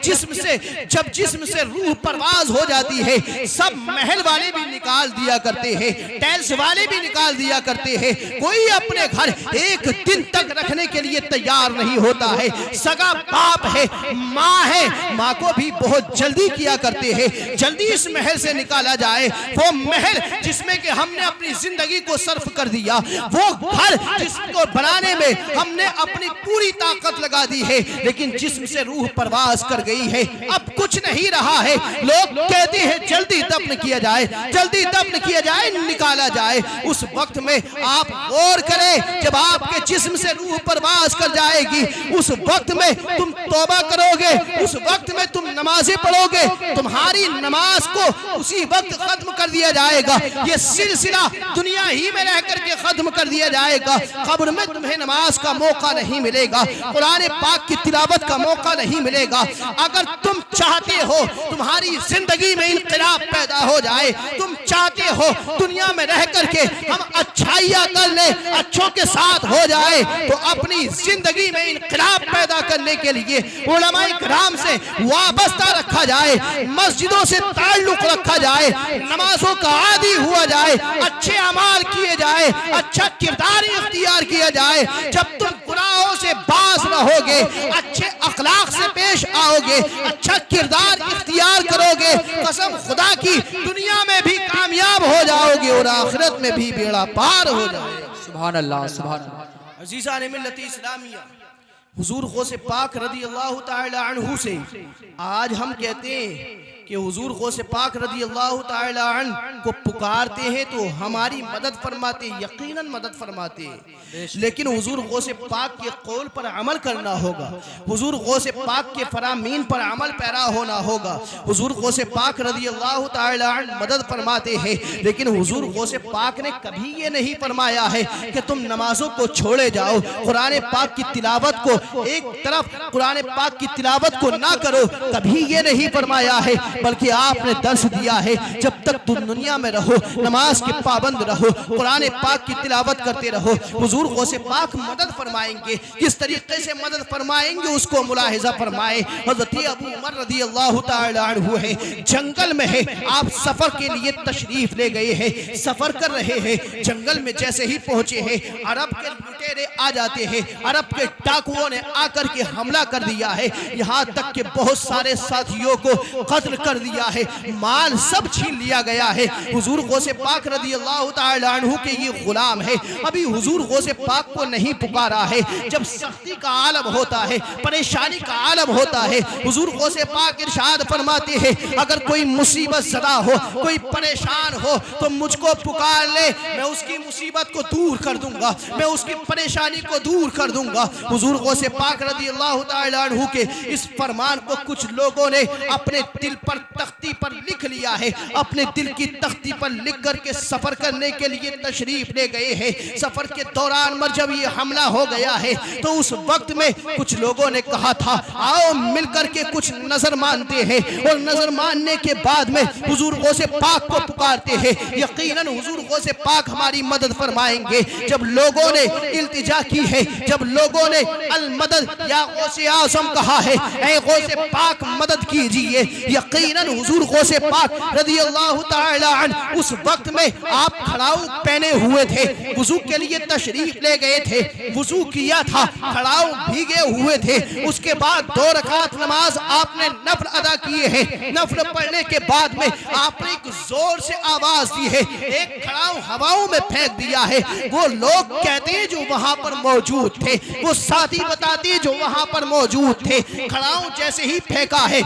जिस्म से रूह परवाज हो जाती है, सब महल वाले भी निकाल दिया करते हैं, टाइल्स वाले भी निकाल दिया करते हैं। कोई अपने घर 1 दिन तक रखने के लिए तैयार नहीं होता है। सगा बाप है, माँ है, माँ को भी बहुत जल्दी किया करते हैं, जल्दी इस महल से निकाला जाए। वो महल जिसमें कि हमने अपनी जिंदगी को सर्फ कर दिया, वो घर जिसको बनाने में हमने अपनी पूरी ताकत लगा दी है, लेकिन जिस्म से रूह परवाज कर गई है, अब कुछ नहीं रहा है। लोग कहते हैं जल्दी दफन किया जाए, जल्दी दफन किया जाए, निकाला जाए। उस वक्त में आप गौर करें, जब आपके जिस्म से रूह परवाज कर जाएगी, उस वक्त में तुम तौबा करोगे, उस वक्त में तुम नमाजें पढ़ोगे, तुम्हारी नमाज को उसी वक्त खत्म कर दिया जाएगा। ये सिलसिला दुनिया ही में रह करके खत्म कर दिया जाएगा। कब्र में तुम्हें नमाज का मौका नहीं मिलेगा, कुरान पाक की तिलावत का मौका नहीं मिलेगा। अगर तुम चाहते हो तुम्हारी जिंदगी में इनकलाब पैदा हो जाए, तुम चाहते हो दुनिया में रह करके हम अच्छाइयाँ कर ले, अच्छों के साथ हो जाए, तो अपनी जिंदगी में इनकलाब पैदा करने के लिए उलमाए किराम से वाबस्ता रखा जाए, मस्जिदों से ताल्लुक रखा जाए, नमाजों का आदी हुआ जाए, अच्छे अमाल किए जाए, अच्छा किरदार इख्तियार किया जाए। जब तुम गुनाहों से बाज रहोगे, अच्छे अखलाक से पेश आओगे, अच्छा किरदार इख्तियार करोगे, कसम खुदा की दुनिया में भी कामयाब हो जाओगे और आखिरत में भी बेड़ा पार हो जाएगा। सुभान अल्लाह, सुभान अल्लाह। अजीज़ान मिल्लत इस्लामिया, हुजूर गौसे पाक रदी अल्लाह ताला अन्हु से आज हम कहते हैं कि हुजूर गौसे पाक रदी अल्लाह ताला अन्हु को पुकारते हैं तो हमारी मदद फरमाते, यकीनन मदद फरमाते। लेकिन हुजूर गौसे पाक के कौल पर अमल करना होगा, हुजूर गौसे पाक के फरामीन पर अमल पैरा होना होगा। हुजूर गौसे पाक रदी अल्लाह ताला अन्हु मदद फरमाते हैं, लेकिन हुजूर गौसे पाक ने कभी ये नहीं फरमाया है कि तुम नमाजों को छोड़े जाओ, कुरान पाक की तिलावत को एक तरफ, कुरान पाक की तिलावत को ना करो, कभी ये नहीं फरमाया है। बल्कि आपने दर्श दिया है जब तक तुम दुनिया में रहो नमाज के पाबंद रहो, कुरान पाक की तिलावत करते रहो। हुजूर गौसे पाक मदद फरमाएंगे, किस तरीके से मदद फरमाएंगे उसको मुलाहिजा फरमाए। हज़रत अबू उमर रज़ी अल्लाह ताला अन्हु है, जंगल में है, आप सफर के लिए तशरीफ ले गए हैं, सफर कर रहे हैं, जंगल में जैसे ही पहुंचे हैं, अरब के लुटेरे आ जाते हैं, अरब के डाकुओं ने आकर के हमला कर दिया है, यहाँ तक कि बहुत सारे साथियों को कत्ल कर दिया है, माल सब छीन लिया गया है। हुजूर गौसे पाक रज़ी अल्लाह ताला अन्हु के ये गुलाम है, अभी हुजूर गौसे पाक को नहीं पुकारा है। जब सख्ती का आलम होता है, परेशानी का आलम होता है, हुजूर गौसे पाक इरशाद फरमाते हैं अगर कोई मुसीबत ज़दा हो, कोई परेशान हो तो मुझको पुकार ले, मैं उसकी मुसीबत को दूर कर दूंगा, मैं उसकी परेशानी को दूर कर दूंगा। हुजूर गौसे पाक रज़ी अल्लाह ताला अन्हु के इस फरमान को कुछ लोगों ने अपने दिल पर तख्ती पर लिख लिया है, अपने दिल की तख्ती पर लिख करके सफर करने के लिए तशरीफ ले गए हैं। सफर के दौरान मर जब ये हमला हो गया है तो उस वक्त में कुछ लोगों ने कहा था आओ मिलकर के कुछ नजर मानते हैं, और नजर मानने के बाद में हुजूर गौसे पाक को पुकारते हैं, यकीनन हुजूर गौसे पाक हमारी मदद फरमाएंगे। जब लोगों ने इल्तिजा की है, जब लोगों ने अल मदद या गौसे आज़म कहा है, ऐ गौसे पाक मदद कीजिए, यकीनन हुजूर गौसे पाक रज़ी अल्लाह ताला अन्हु उस वक्त में आप खड़ाऊ पहने हुए थे, वुजू के लिए तशरीफ ले गए थे, वुजू किया था, खड़ाऊ भीगे हुए थे, उसके बाद 2 रकात नमाज आपने नफल अदा किए हैं। नफल पढ़ने के बाद में आपने एक जोर से आवाज दी है, एक खड़ाऊ हवाओं में फेंक दिया है। वो लोग कहते हैं जो वहां पर मौजूद थे, वो साथी बताते हैं जो वहां पर मौजूद थे, खड़ाऊ जैसे ही फेंका है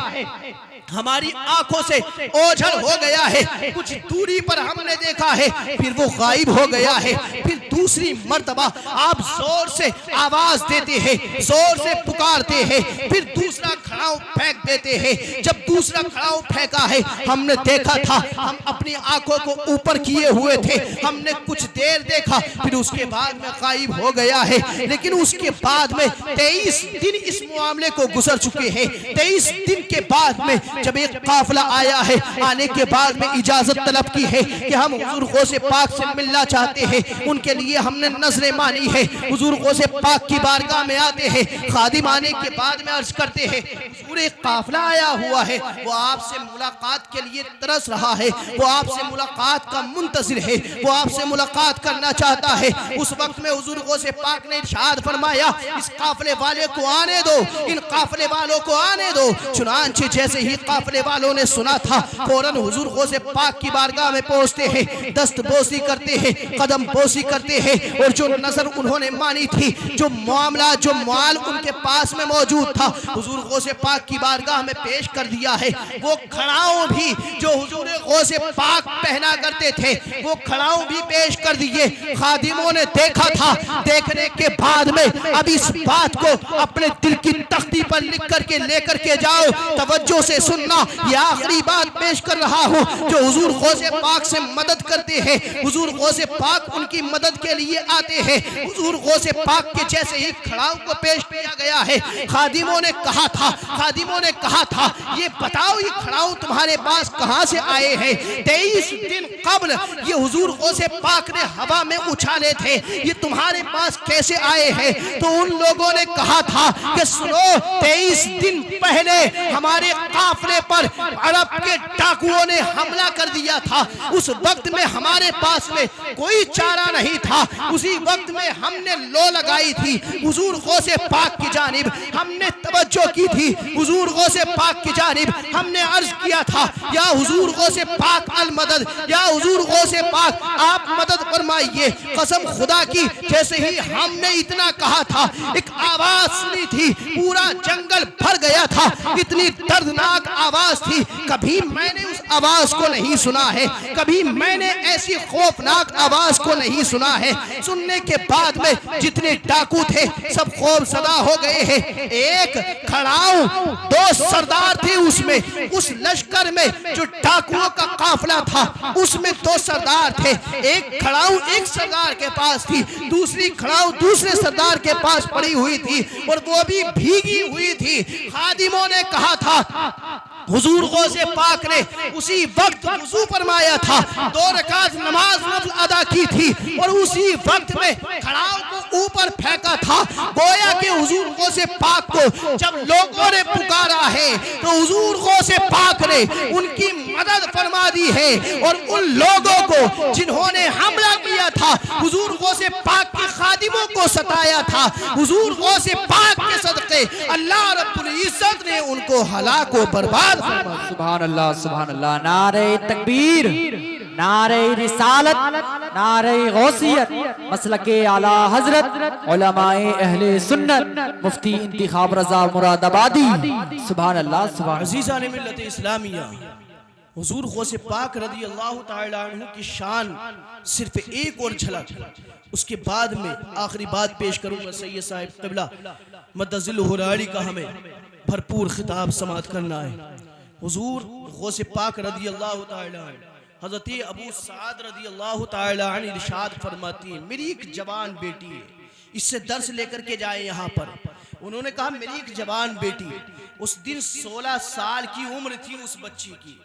हमारी आंखों से ओझल हो गया है, कुछ दूरी पर हमने देखा है, फिर वो गायब हो गया है। फिर दूसरी मर्तबा आप जोर से आवाज देते हैं, जोर से पुकारते हैं, फिर दूसरा खड़ाऊ फेंक देते हैं। जब दूसरा खड़ाऊ फेंका है हमने देखा था, हम अपनी आंखों को ऊपर किए हुए थे, हमने कुछ देर देखा, फिर उसके बाद में गायब हो गया है। लेकिन उसके बाद में 23 दिन इस मामले को गुजर चुके हैं। 23 दिन के बाद में जब एक काफिला आया है, आने के बाद में इजाजत तलब की है कि हम हुजूर गौसे पाक से मिलना चाहते हैं। उनके लिए हमने नजरें मानी है। हुजूर गौसे पाक की बारगाह में आते हैं, खादिम आने के बाद में अर्ज करते हैं हुजूर एक काफिला आया हुआ है, वो आपसे मुलाकात के लिए तरस रहा है, वो आपसे मुलाकात का मुंतजिर है, वो आपसे मुलाकात करना चाहता है। उस वक्त में हुजूर गौसे पाक ने इरशाद फरमाया इस काफिले वाले को आने दो, इन काफिले वालों को आने दो। चुनांचे जैसे ही काफिले वालों ने सुना था, फौरन हुजूर गौसे पाक की बारगाह में पहुंचते हैं, दस्तबोसी करते हैं, कदम बोसी करते हैं, और जो नजर उन्होंने मानी थी, जो मामला, जो माल उनके पास में मौजूद था, हुजूर गौसे पाक की बारगाह में पेश कर दिया है। वो खड़ाऊ भी जो हुजूर गौसे पाक पहना करते थे, वो खड़ाऊ भी पेश कर दिए। खादिमों ने देखा था, देखने के बाद में अब इस बात को अपने दिल की तख्ती पर लिख करके लेकर के जाओ, तवज्जो से सुनना। ये आखिरी बात पेश कर रहा हूँ, जो हुजूर गौसे पाक से मदद करते हैं, हुजूर गौसे पाक उनकी मदद के लिए आते हैं। हुजूर गौसे पाक के जैसे ही खड़ाऊ को पेश किया गया है, खादिमों ने कहा था ये बताओ ये खड़ाऊ तुम्हारे पास कहां से आए हैं? 23 दिन कब्ल ये हुजूर गौसे पाक ने हवा में उछाले थे, ये तुम्हारे पास कैसे आए हैं? तो उन लोगों ने कहा था कि सुनो, 23 दिन पहले हमारे काफिले पर अरब के डाकुओं ने हमला कर दिया था। उस वक्त में हमारे पास में कोई चारा नहीं था, उसी वक्त में हमने लो लगाई थी हुजूर गौसे पाक की जानिब, हमने तवज्जो की थी हुजूर गौसे पाक की जानिब, हमने अर्ज किया था या हुजूर गौसे पाक अल मदद, या हुजूर गौसे पाक आप मदद फरमाइए। कसम खुदा की, जैसे ही हमने इतना कहा था, एक आवाज सुनी थी, पूरा जंगल भर गया था, इतनी दर्दनाक आवाज थी, कभी मैंने उस आवाज को नहीं सुना है, कभी मैंने ऐसी खौफनाक आवाज को नहीं सुना है। सुनने के बाद में जितने डाकू थे सब खौफ सदा हो गए हैं। एक खड़ाऊ, 2 सरदार थे उसमें, उस लश्कर में जो डाकुओं का काफिला था उसमें 2 सरदार थे। एक खड़ाऊ एक सरदार के पास थी, दूसरी खड़ाऊ दूसरे सरदार के पास पड़ी हुई थी, और वो भी भीगी हुई थी। खादिमों ने कहा था, हुजूर गौसे पाक ने उसी वक्त वुज़ू फरमाया था, 2 रकात नमाज नफल अदा की थी, और उसी वक्त में खड़ाऊ को ऊपर फेंका था। गोया कि हुजूर गौसे पाक को जब लोगों ने पुकारा है तो हुजूर गौसे पाक ने उनकी मदद फरमा दी है, और उन लोगों को जिन्होंने हमला किया था, हुजूर गौसे पाक के खादिमों को सताया था, हुजूर गौसे पाक के सदक़े अल्लाह रब्बुल इज्जत ने उनको हलाक व बर्बाद। सुभान अल्लाह, सुभान अल्लाह। नारे तकबीर, नारे रिसालत, नारे गौसियत, मसलके आला हजरत, उलमाए अहले सुन्नत, मुफ्ती इंतिखाब रजा मुरादाबादी। सुभान अल्लाह, सुभान। अज़ीज़ान मिल्लत इस्लामिया, हुजूर गौसे पाक रज़ी अल्लाह तआला अन्हु की शान सिर्फ एक और झलक, उसके बाद में आखिरी बात पेश करूंगा। सैयद साहिब क़िबला मद्दज़िल हुराड़ी का हमें भरपूर खिताब समात करना है। हुजूर गौसे पाक रज़ी अल्लाह तआला अन्हु, हज़रत अबू सआद रज़ी अल्लाह तआला अन्हु इरशाद फरमाती हैं, मेरी एक जवान बेटी है, इससे दर्स लेकर के जाए यहाँ पर। उन्होंने कहा मेरी एक जवान बेटी, उस दिन 16 साल की उम्र थी उस बच्ची की,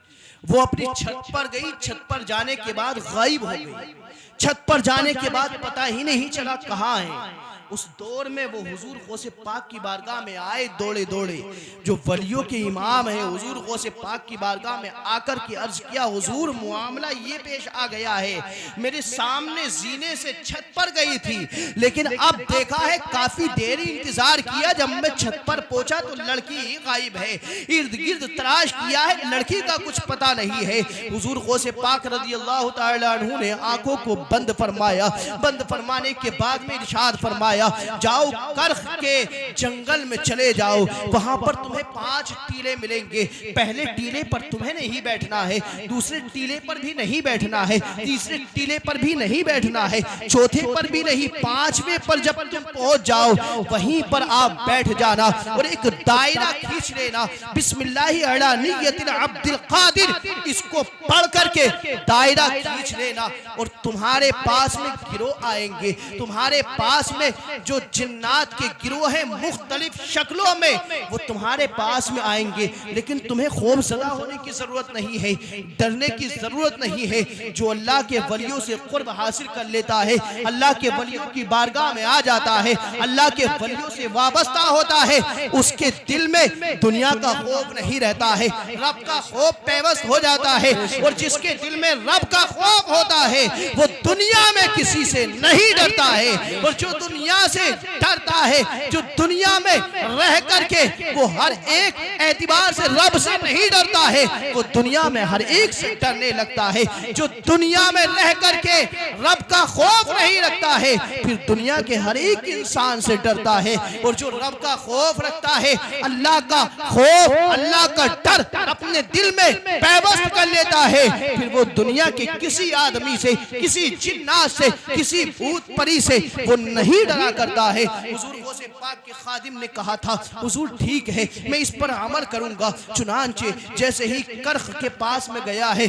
वो अपनी छत पर गई, छत पर जाने के बाद गायब हो गई। छत पर जाने के बाद पता ही नहीं चला कहाँ है। उस दौर में वो हुजूर गौसे पाक की बारगाह में आए दौड़े दौड़े, जो वलियों के इमाम है, हुजूर गौसे पाक की बारगाह में आकर के अर्ज किया, हुजूर मामला ये पेश आ गया है, मेरे सामने जीने से छत पर गई थी, लेकिन अब देखा है काफी देर इंतजार किया, जब मैं छत पर पहुंचा तो लड़की ही गायब है। इर्द गिर्द तलाश किया है, लड़की का कुछ पता पता नहीं है। हुजूर गौसे पाक रज़ियल्लाहु ताला अन्हु ने आंखों को बंद फरमाया। बंद फरमाने के बाद में इरशाद फरमाया, जाओ करख के जंगल में चले जाओ, वहां पर तुम्हें 5 टीले मिलेंगे। पहले टीले पर तुम्हें नहीं बैठना है, दूसरे टीले पर भी नहीं बैठना है, तीसरे टीले पर भी नहीं बैठना है, चौथे पर भी नहीं, 5वें पर जब तुम पहुंच जाओ वहीं पर आप बैठ जाना और एक दायरा खींच लेना, बिस्मिल्लाहि अला नियतिल अब्दिल कादिर, इसको पढ़ करके दायरा खींच लेना और तुम्हारे पास में गिरोह आएंगे। तुम्हारे पास में जो जिन्नात के गिरोह हैं मुख्तलिफ शक्लों में, वो तुम्हारे पास में आएंगे। लेकिन तुम्हें खौफज़दा होने की जरूरत नहीं है, डरने की जरूरत नहीं है। जो अल्लाह के वलियों से कुर्ब हासिल कर लेता है, अल्लाह के वलियों की बारगाह में आ जाता है, अल्लाह के वलियों से वाबस्ता होता है, उसके दिल में दुनिया का खौफ नहीं रहता है, रब का खौफ पैवस्त हो जाता है। और जिसके दिल में रब का खौफ होता है वो दुनिया में किसी से नहीं डरता है। और जो दुनिया से डरता है, जो दुनिया में रह करके वो हर एक एतबार से रब से नहीं डरता है, वो दुनिया में हर एक से डरने लगता है। जो दुनिया में रह करके रब का खौफ नहीं रखता है, फिर दुनिया के हर एक इंसान से डरता है। और जो रब का खौफ रखता है, अल्लाह का खौफ, अल्लाह का डर अपने दिल में पैवस्त कर लेता है, फिर वो दुनिया के किसी आदमी से, किसी जिन्नात से, किसी भूत परी से वो नहीं डरा करता है। हुजूर गौसे पाक के खादिम ने कहा था, हुजूर ठीक है मैं इस पर अमल करूंगा। चुनांचे जैसे ही करख के पास में गया है,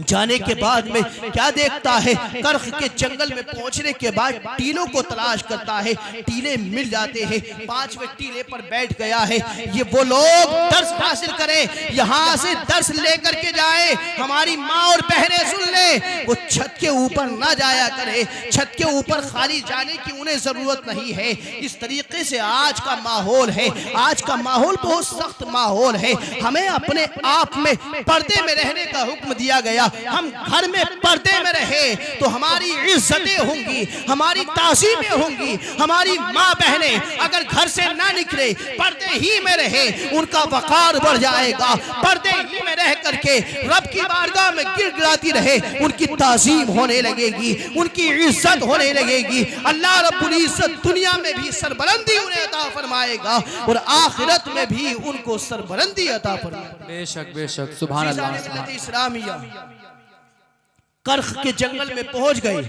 जाने के बाद में क्या देखता है, करख के जंगल में पहुंचने के बाद टीलों को तलाश करता है, टीले मिल जाते हैं। 5वें टीले पर बैठ गया है। ये वो लोग दर्स हासिल करें, यहाँ से दर्स लेकर के जाए, हमारी माँ और बहनें सुन ले, वो छत के ऊपर ना जाया करे, छत के ऊपर खाली जाने की उन्हें जरूरत नहीं है। इस तरीके से आज का माहौल है, आज का माहौल बहुत सख्त माहौल है। हमें अपने आप में पर्दे में रहने का हुक्म दिया गया। हम घर में पर्दे में रहे तो हमारी इज्जतें होंगी, हमारी ताज़ीमें होंगी। हमारी माँ बहनें अगर घर से ना निकले, पर्दे ही में रहे, उनका वकार बढ़ जाएगा। पर्दे ही में रह करके रब की बारगाह में गिड़गिड़ाती रहे, उनकी ताज़ीम होने लगेगी, उनकी इज्जत होने लगेगी। अल्लाह रब्बुल इज्जत दुनिया में भी सरबलंदी उन्हें अता फरमाएगा और आखिरत में भी उनको सरबलंदी अता फरमाएगा। बेशक बेशक, सुभान अल्लाह। इस्लामिया करख के जंगल में पहुंच गए।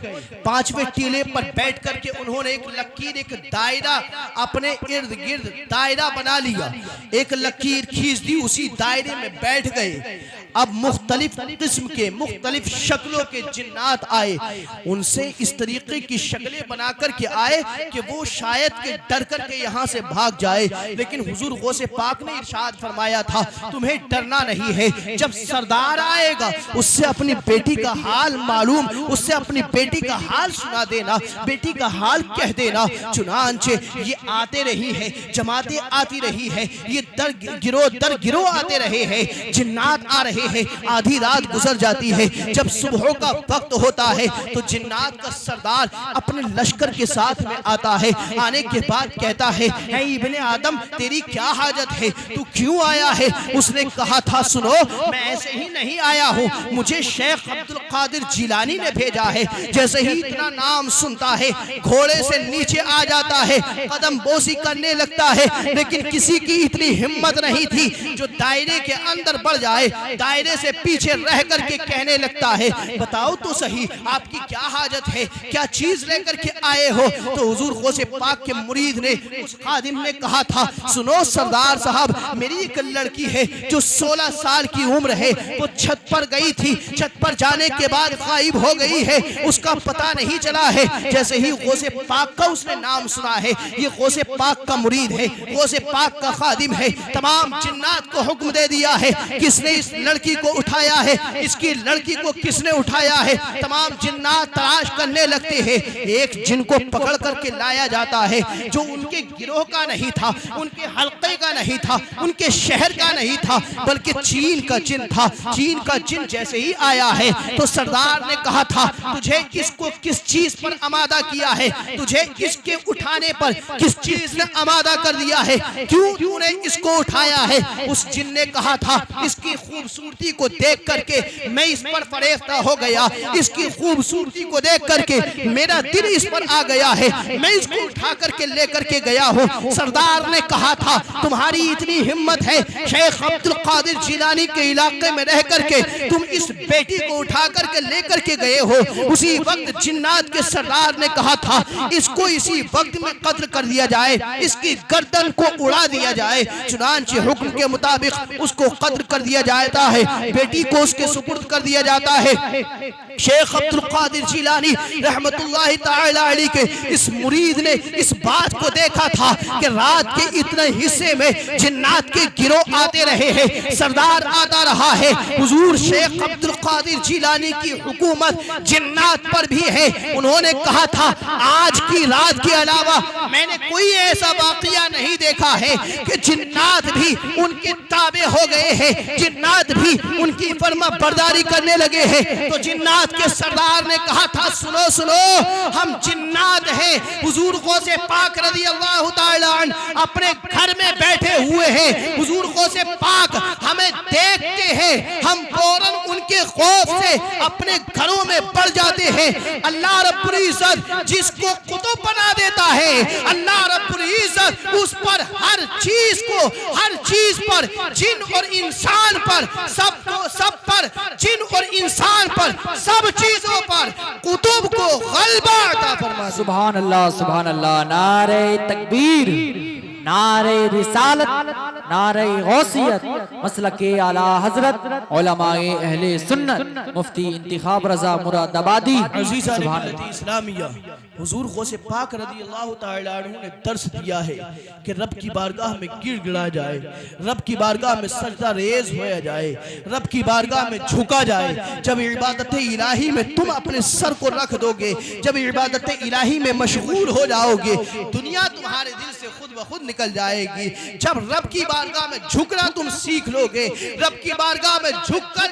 5वें टीले पर बैठ करके उन्होंने एक लकीर, एक दायरा अपने इर्द गिर्द दायरा बना लिया, एक लकीर खींच दी, उसी दायरे में बैठ गए। अब मुख्तलिफ किस्म के, मुख्तलिफ शक्लों के जिन्नात आए, उनसे इस तरीके की शक्लें बना करके आए कि वो शायद के डर करके यहाँ से भाग जाए। लेकिन हुजूर गौसे पाक ने इरशाद फरमाया था, तुम्हें डरना नहीं है। जब सरदार आएगा उससे अपनी बेटी का हाल मालूम, उससे अपनी बेटी का हाल सुना देना, बेटी का हाल कह देना। चुनांचे ये आते रही है, जमातें आती रही है, ये दर गिरोह आते रहे हैं, जिन्नात आ रहे हैं। आधी रात गुजर जाती है, जब सुबह का वक्त होता है तो जिन्नात का सरदार अपने लश्कर के साथ में आता है। आने के बाद कहता है, ऐ इब्ने आदम तेरी क्या हाजत है, तू क्यों आया है? उसने कहा था, सुनो मैं ऐसे ही नहीं आया हूँ, मुझे शेख अब्दुल कादिर जिलानी ने भेजा है। जैसे ही इतना नाम सुनता है घोड़े से नीचे आ जाता है, कदम बोसी करने लगता है। लेकिन किसी की इतनी हिम्मत नहीं थी जो दायरे के अंदर बढ़ जाए, दायरे से पीछे रह करके कहने लगता है, बताओ तो सही आपकी क्या हाजत है, क्या चीज लेकर के आए हो? तो हुजूर गौसे पाक के मुरीद ने, उस खादिम ने कहा था, सुनो सरदार साहब, मेरी एक लड़की है जो 16 साल की उम्र है, वो छत पर गई थी, छत पर जाने के बाद गायब हो गई है, उसका पता नहीं चला है। जैसे ही गौसे पाक का उसने नाम सुना है, ये गौसे पाक का मुरीद है, गौसे पाक का खादिम है, तमाम जिन्नात को हुक्म दे दिया है, किसने इस लड़की को उठाया है, इसकी लड़की को किसने उठाया है। तमाम जिन्नात तलाश करने लगते हैं। एक जिन को पकड़ करके लाया जाता है जो उनके गिरोह का नहीं था, उनके हल्के का नहीं था, उनके शहर का नहीं था, बल्कि चीन का जिन था। चीन का जिन जैसे ही आया है तो सरदार ने कहा था तुझे इसको किस चीज पर आमादा किया है, तुझे इसके उठाने पर किस चीज ने आमादा कर दिया है, क्यों तूने इसको उठाया है। उस जिन ने कहा था इसकी खूबसूरती को देख करके मैं इस पर फरेफ्ता हो गया, इसकी खूबसूरती को देख करके मेरा दिल इस पर आ गया है, मैं इसको उठा करके लेकर के गया हूँ। सरदार ने कहा था तुम्हारी इतनी हिम्मत है, शेख अब्दुल कादिर जिलानी के इलाके में रह करके तुम इस बेटी को उठा करके लेकर के गए हो। उसी वक्त जिन्नात के सरदार ने कहा था इसको इसी वक्त में कत्ल कर दिया जाए, इसकी गर्दन को उड़ा दिया जाए। चुनांचे हुक्म के मुताबिक उसको कत्ल कर दिया जाता है, बेटी को उसके सुपुर्द कर दिया जाता है। शेख अब्दुल कादिर जिलानी रहमतुल्लाहि ताला अलैहि के इस मुरीद ने इस बात को देखा था कि रात के इतने हिस्से में जिन्नात के गिरोह आते रहे हैं, सरदार आता रहा है। हुजूर शेख अब्दुल कादिर जिलानी की हुकूमत जिन्नात पर भी है। उन्होंने कहा था आज की रात के अलावा मैंने कोई ऐसा वाकया नहीं देखा है कि जिन्नात भी उनके ताबे हो गए हैं, जिन्नात भी उनकी फर्मा बरदारी करने लगे हैं। तो जिन्नात के सरदार ने कहा था सुनो सुनो, हम जिन्नात हैं, हुजूर गौसे पाक रज़ी अल्लाह ताला अन्हु अपने घर में बैठे हुए हैं, हुजूर गौसे पाक हमें देखते हैं, हम फौरन उनके खौफ से अपने घरों में बढ़ जाते हैं। अल्लाह रब्बुल इज्जत जिसको कुतुब बना देता है, अल्लाह रब्बुल इज्जत उस पर हर चीज को, हर चीज पर, जिन और इंसान पर, सब पर, जिन और इंसान पर, सब चीजों पर कुतुब को गलबा अता फरमा। सुभान अल्लाह, सुभान अल्लाह। नारे तकबीर, नारे रिसालत, नारे गौसियत, मसलके आला हजरत उलमाए अहले सुन्नत मुफ्ती इंतिखाब रजा मुरादाबादी। इस्लामिया हुजूर गौसे पाक रज़ी अल्लाह ताला अन्हु ने दर्स दिया है कि रब की बारगाह में गिड़गिड़ा जाए, रब की बारगाह में सजदा रेज होया जाए, रब की बारगाह में झुका जाए। जब इबादत इलाही में तुम अपने सर को रख दोगे, जब इबादत इलाही में मशगूल हो जाओगे, दुनिया तुम्हारे दिल से खुद ब खुद निकल जाएगी। जब रब की बारगाह में झुकना तुम सीख लोगे, रब की बारगाह में झुक कर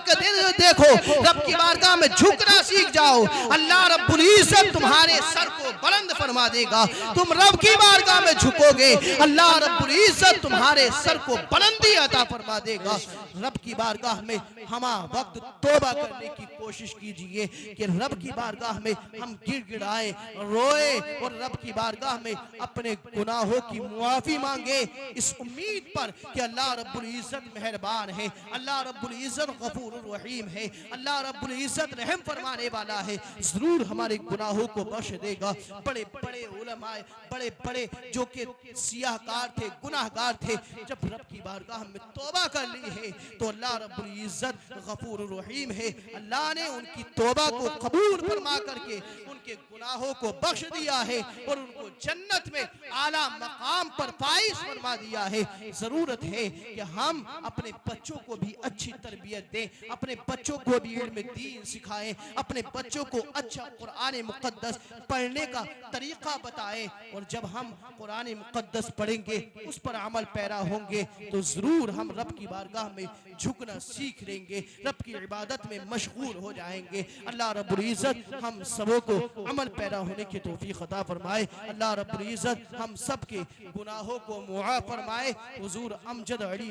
देखो, रब की बारगाह में झुकना सीख जाओ, अल्लाह रब्बुल इज्जत तुम्हारे सर को बुलंद फरमा देगा। तुम रब की बारगाह में झुकोगे, अल्लाह रब्बुल इज्जत तुम्हारे सर को बुलंदी अता फरमा देगा। रब की बारगाह में हमा वक्त तौबा करने की कोशिश कीजिए कि रब की बारगाह में हम गिड़गिड़ाए, रोए और रब की बारगाह में अपने गुनाहों की मुआफी मांगे, इस उम्मीद पर कि अल्लाह रब्बुल इज्जत मेहरबान है, अल्लाह रब्बुल इज्जत गफूरुर रहीम है, अल्लाह रब्बुल इज्जत रहम फरमाने वाला है, जरूर हमारे गुनाहों को बख्श देगा। बड़े बड़े उलमाए, बड़े बड़े जो कि सियाहकार थे, गुनाहगार थे, जब रब की बारगाह में तौबा कर ली है तो अल्लाह रब्बुल इज्जत गफूरुर रहीम है, अल्लाह ने उनकी तौबा को कबूल फरमा करके उनके गुनाहों को बख्श दिया है और उनको जन्नत में आला मकाम पर फाइज फरमा दिया है। जरूरत है कि हम अपने बच्चों को भी अच्छी तरबियत दें, अपने बच्चों को भी इल्म दीन सिखाएं, अपने बच्चों को अच्छा कुरान मुकद्दस पढ़ने का तरीका बताएं। और जब हम कुरान मुकद्दस पढ़ेंगे, उस पर अमल पैरा होंगे, तो जरूर हम रब की बारगाह में झुकना सीख लेंगे, रब की इबादत में मशगूल हो जाएंगे। अल्लाह रब्बुल इज्जत हम सबों को अमल पैदा होने की तौफीक अता फरमाए। अल्लाह रब्बुल इज्जत हम सब के गुनाहों को मुआफ़ फरमाए। हुजूर अमजद अली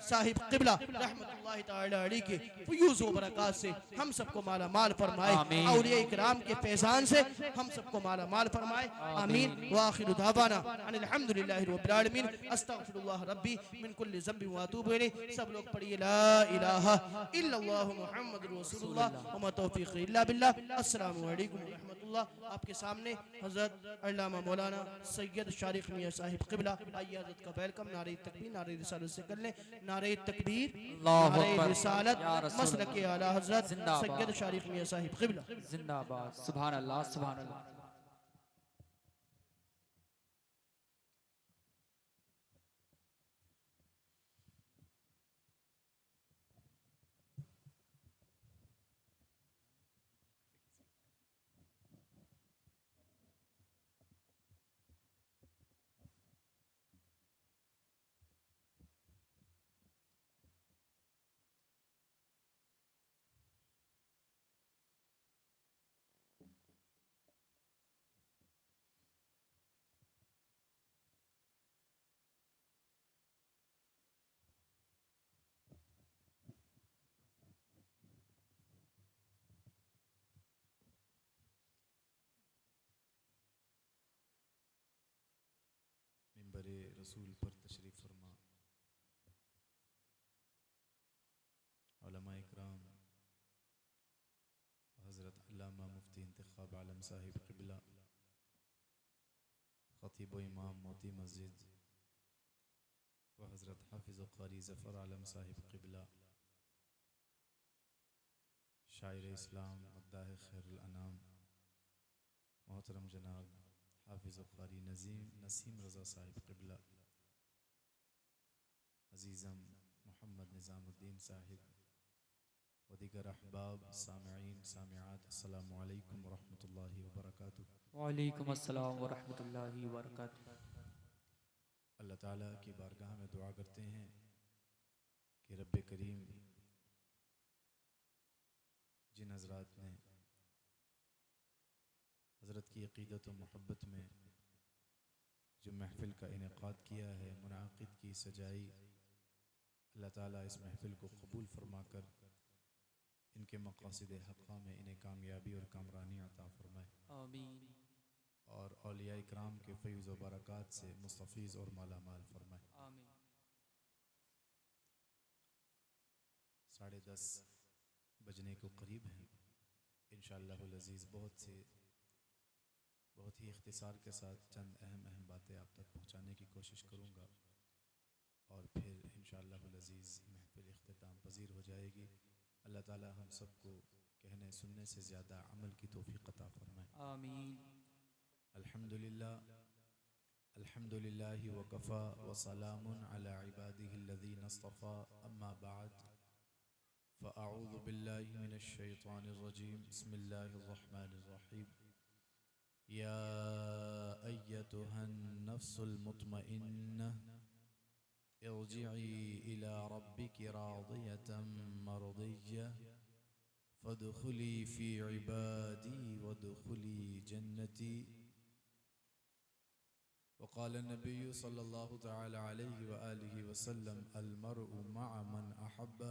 साहिब क़िबला रहमतुल्लाहि ताला अलैहि के फयूज़ व बरक़ात से हम सबको माला माल फरमाए, औलिया इकराम के फैज़ान से हम सबको माला माल फरमाए। आमीन। व आखिरु दावाना अनिल हम्दुलिल्लाहि रब्बिल आलमीन। अस्तगफिरुल्लाह रब्बी मिन कुल्लि ज़ंबि व अतूबु इलैहि। सब लोग पढ़िए ला इलाहा इल्लल्लाह मुहम्मदुर रसूलुल्लाह व मा तौफीक़ इल्ला बिल्लाह। अस्सलामु अलैकुम व रहमतुल्लाह। आपके सामने हज़रत अल्लामा मौलाना सैयद शारिक मियां साहिब क़िबला, आइए हज़रत का वेलकम। नारे तकबीर, नारे रिसालत से कर लें। नारे तकबीर, नारे रिसालत, मसलके आला हज़रत सैयद शारिक मियां साहिब क़िबला जिंदाबाद। सुभान अल्लाह, सुभान अल्लाह। रसूल पर तशरीफ़ फरमा, उलमा इकराम, हज़रत अल्लामा मुफ्ती इंतखाब आलम साहिब क़िबला, ख़तीब व इमाम मोती मस्जिद व हज़रत हाफिज़ व क़ारी ज़फ़र आलम साहिब क़िबला, शायर इस्लाम मद्दाह खैरुल अनाम मोहतरम जनाब हाफिज़ व क़ारी नसीम रज़ा साहिब क़िबला, अज़ीज़म मोहम्मद निज़ामुद्दीन साहिब व दीगर अहबाब सामिईन सामिआत, अस्सलामु अलैकुम व रहमतुल्लाहि व बरकातुहू। वालेकुम अस्सलाम व रहमतुल्लाहि व बरकातुहू। अल्लाह ताला की बारगाह में दुआ करते हैं कि रब्बे करीम जिन हज़रात ने हज़रत की अक़ीदत व मोहब्बत में जो महफ़िल का इनेक़ाद किया है, मुनाक़िद की सजाई, अल्लाह ताला इस महफ़िल को कबूल फरमा कर इनके मक़ासिद हक़्क़ा में इन्हें कामयाबी और कामरानी अता फ़रमाए आमीन। और औलिया इकराम के फ़ैज़ व बरक़ात से मुस्तफ़ीज़ और मालामाल फ़रमाए। आमीन। 10:30 बजने को करीब हैं। इंशाअल्लाहुल अज़ीज़ बहुत ही इख्तिसार के साथ चंद अहम बातें आप तक पहुँचाने की कोशिश करूँगा और फिर इंशाअल्लाहुल अज़ीज़ महफ़िल इख्तिताम पज़ीर हो जाएगी। अल्लाह ताला हम सबको कहने सुनने से ज़्यादा अमल की तौफ़ीक़ अता फ़रमाए। आमीन। अल्हम्दुलिल्लाहि व कफ़ा व सलामुन अला इबादिहिल्लज़ीना इस्तफ़ा, अम्मा बाद, फ़अऊज़ु बिल्लाहि मिनश शैतानिर रजीम, बिस्मिल्लाहिर रहमानिर रहीम। या अय्यतुहन नफ्सुल मुतमइन्नह इरजिई इला रब्बिकी रादियतम मरदिय्यह फदखुली फ़ी इबादी वदखुली जन्नती। वक़ाल नबी सल्लल्लाहु तआला अलैहि व आलिहि वसल्लम अलमरउ मअ मन अहब्ब,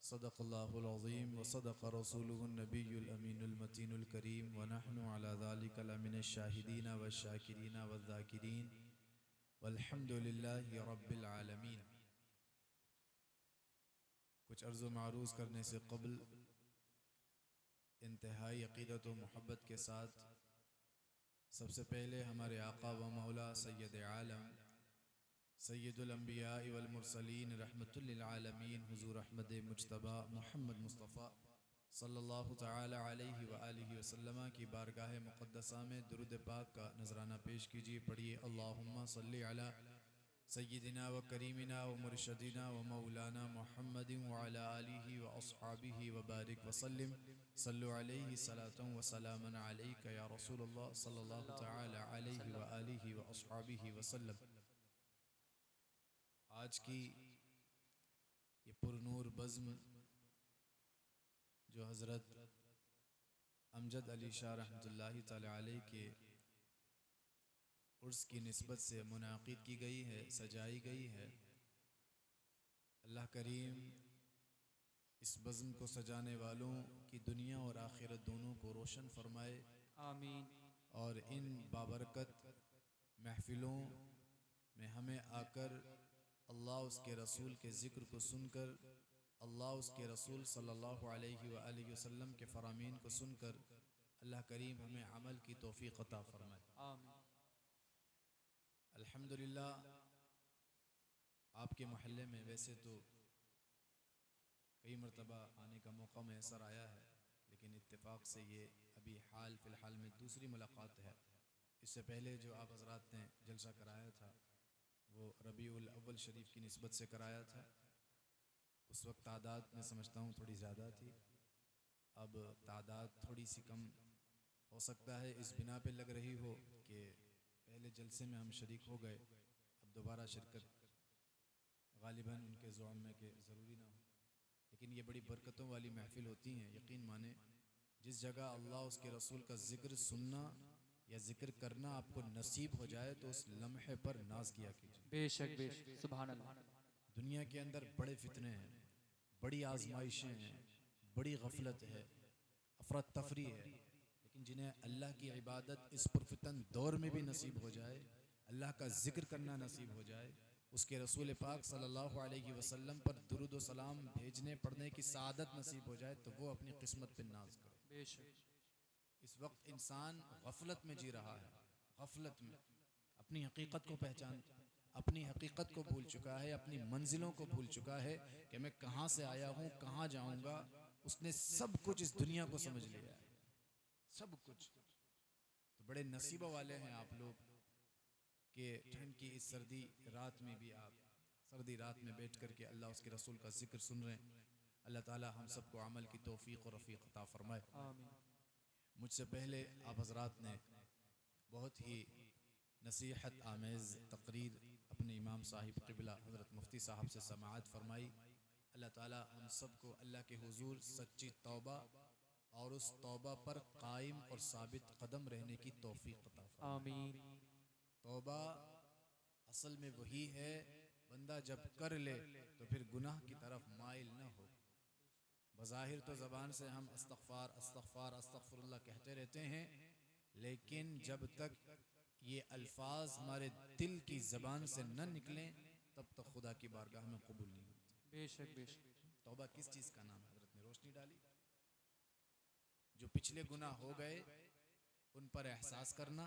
सदक़ल्लाहुल अज़ीम व सदक़ रसूलुहुन नबियुल अमीनुल मतीनुल करीम व नहनु अला ज़ालिका लमिनश शाहिदीन व शाकिरीन व ज़ाकिरीन वल्हम्दुलिल्लाहि रब्बिल आलमीन। कुछ अर्ज़ व मारूज़ करने से क़ब्ल इंतहाई अक़ीदत व मोहब्बत के साथ सबसे पहले हमारे आका व मौला सैयद आलम सैयदुल अंबिया वल मुरसलीन रहमतुल लिल आलमीन हुज़ूर अहमद मुज्तबा मुहम्मद मुस्तफ़ा सल्लल्लाहु तआला अलैहि व आलिहि वसल्लम की बारगाह मुक़द्दसा में दुरूद पाक का नजराना पेश कीजिए। पढ़िए अल्लाहुम्मा सल्लि अला सय्यिदिना व करीमिना व मुर्शदीना व मौलाना मुहम्मदिन व अला आलिहि व अस्हाबिहि व बारिक वसल्लिम। सल्लु अलैहि सलातन व सलामन अलैका या रसूलल्लाह सल्लल्लाहु तआला अलैहि व आलिहि व अस्हाबिहि वसल्लम। आज की ये पुरनूर बज़्म जो हज़रत अमजद अली शाह रहमतुल्लाहि तआला अलैह के उर्स की निस्बत से मुनाक़िद की गई है, सजाई गई है। अल्लाह करीम इस बज़्म को सजाने वालों की दुनिया और आखिरत दोनों को रोशन फरमाए। आमीन। और इन बाबरकत महफ़िलों में हमें आकर अल्लाह उसके रसूल के ज़िक्र को सुनकर, अल्लाह उसके रसूल सल्लल्लाहु अलैहि व आलिहि वसल्लम के फ़रामीन को सुनकर अल्लाह करीम हमें अमल की तौफ़ीक़ अता फ़रमाए। आमीन। अल्हम्दुलिल्लाह आपके मोहल्ले में वैसे तो कई मरतबा आने का मौका मैसर आया है, लेकिन इत्तेफाक से ये अभी फ़िलहाल में दूसरी मुलाकात है। इससे पहले जो आप हज़रात ने जलसा कराया था वो रबीउल अव्वल शरीफ की निस्बत से कराया था। उस वक्त तादाद मैं समझता हूँ थोड़ी ज़्यादा थी, अब तादाद थोड़ी सी कम हो सकता है इस बिना पे लग रही हो कि पहले जलसे में हम शरीक हो गए, अब दोबारा शिरकत गालिबन उनके ज़ुअम में के ज़रूरी ना हो। लेकिन ये बड़ी बरकतों वाली महफ़िल होती हैं। यकीन माने जिस जगह अल्लाह उसके रसूल का ज़िक्र सुनना या ज़िक्र करना आपको नसीब हो जाए तो उस लम्हे पर नाज किया कीजिए। बेशक बेशक, सुभान अल्लाह। दुनिया के अंदर बड़े फितने हैं, बड़ी आजमाइशें हैं, बड़ी गफलत है, अफरा तफरी है, लेकिन जिन्हें अल्लाह की इबादत इस पुरफितन दौर में भी नसीब हो जाए अल्लाह का ज़िक्र करना नसीब हो जाए, उसके रसूल पाक सल्लल्लाहु अलैहि वसल्लम पर दुरूद व सलाम भेजने पढ़ने की सादत नसीब हो जाए, तो वो अपनी किस्मत पे नाज करे। इस वक्त इंसान गफलत में जी रहा है, गफलत में अपनी हकीकत को पहचान, अपनी हकीकत को भूल चुका है, अपनी मंजिलों को भूल चुका है कि मैं कहाँ से आया हूँ, कहाँ जाऊँगा। उसने सब कुछ इस दुनिया को समझ लिया है, सब कुछ। तो बड़े नसीबों वाले हैं आप लोग कि ठंड की इस सर्दी रात में भी आप सर्दी रात में बैठ कर के अल्लाह उसके रसूल का जिक्र सुन रहे हैं। अल्लाह ताला हम सबको अमल की तौफीक और रफ़ीक अता फरमाए। मुझसे पहले आप हजरात ने बहुत ही नसीहत आमेज़ तकरीर अपने इमाम साहिब क़िबला हज़रत मुफ्ती साहब से समाअत फरमाई। अल्लाह ताला हम सबको अल्लाह के हुजूर सच्ची तौबा और उस तौबा पर कायम और साबित कदम रहने की तौफीक अता फरमाए। तौबा असल में वही है, बंदा जब कर ले तो फिर गुनाह की तरफ माइल न हो। बज़ाहिर तो ज़बान से हम अस्तग़फ़ार अस्तग़फ़ार अस्तग़फ़िरुल्लाह कहते रहते हैं, लेकिन जब तक ये अल्फाज हमारे दिल की ज़बान से न निकलें तब तक खुदा की बारगाह में कबूल नहीं होती। बेशक बेशक। तौबा किस चीज़ का नाम है? हज़रत ने रोशनी डाली। जो पिछले गुनाह हो गए उन पर एहसास करना,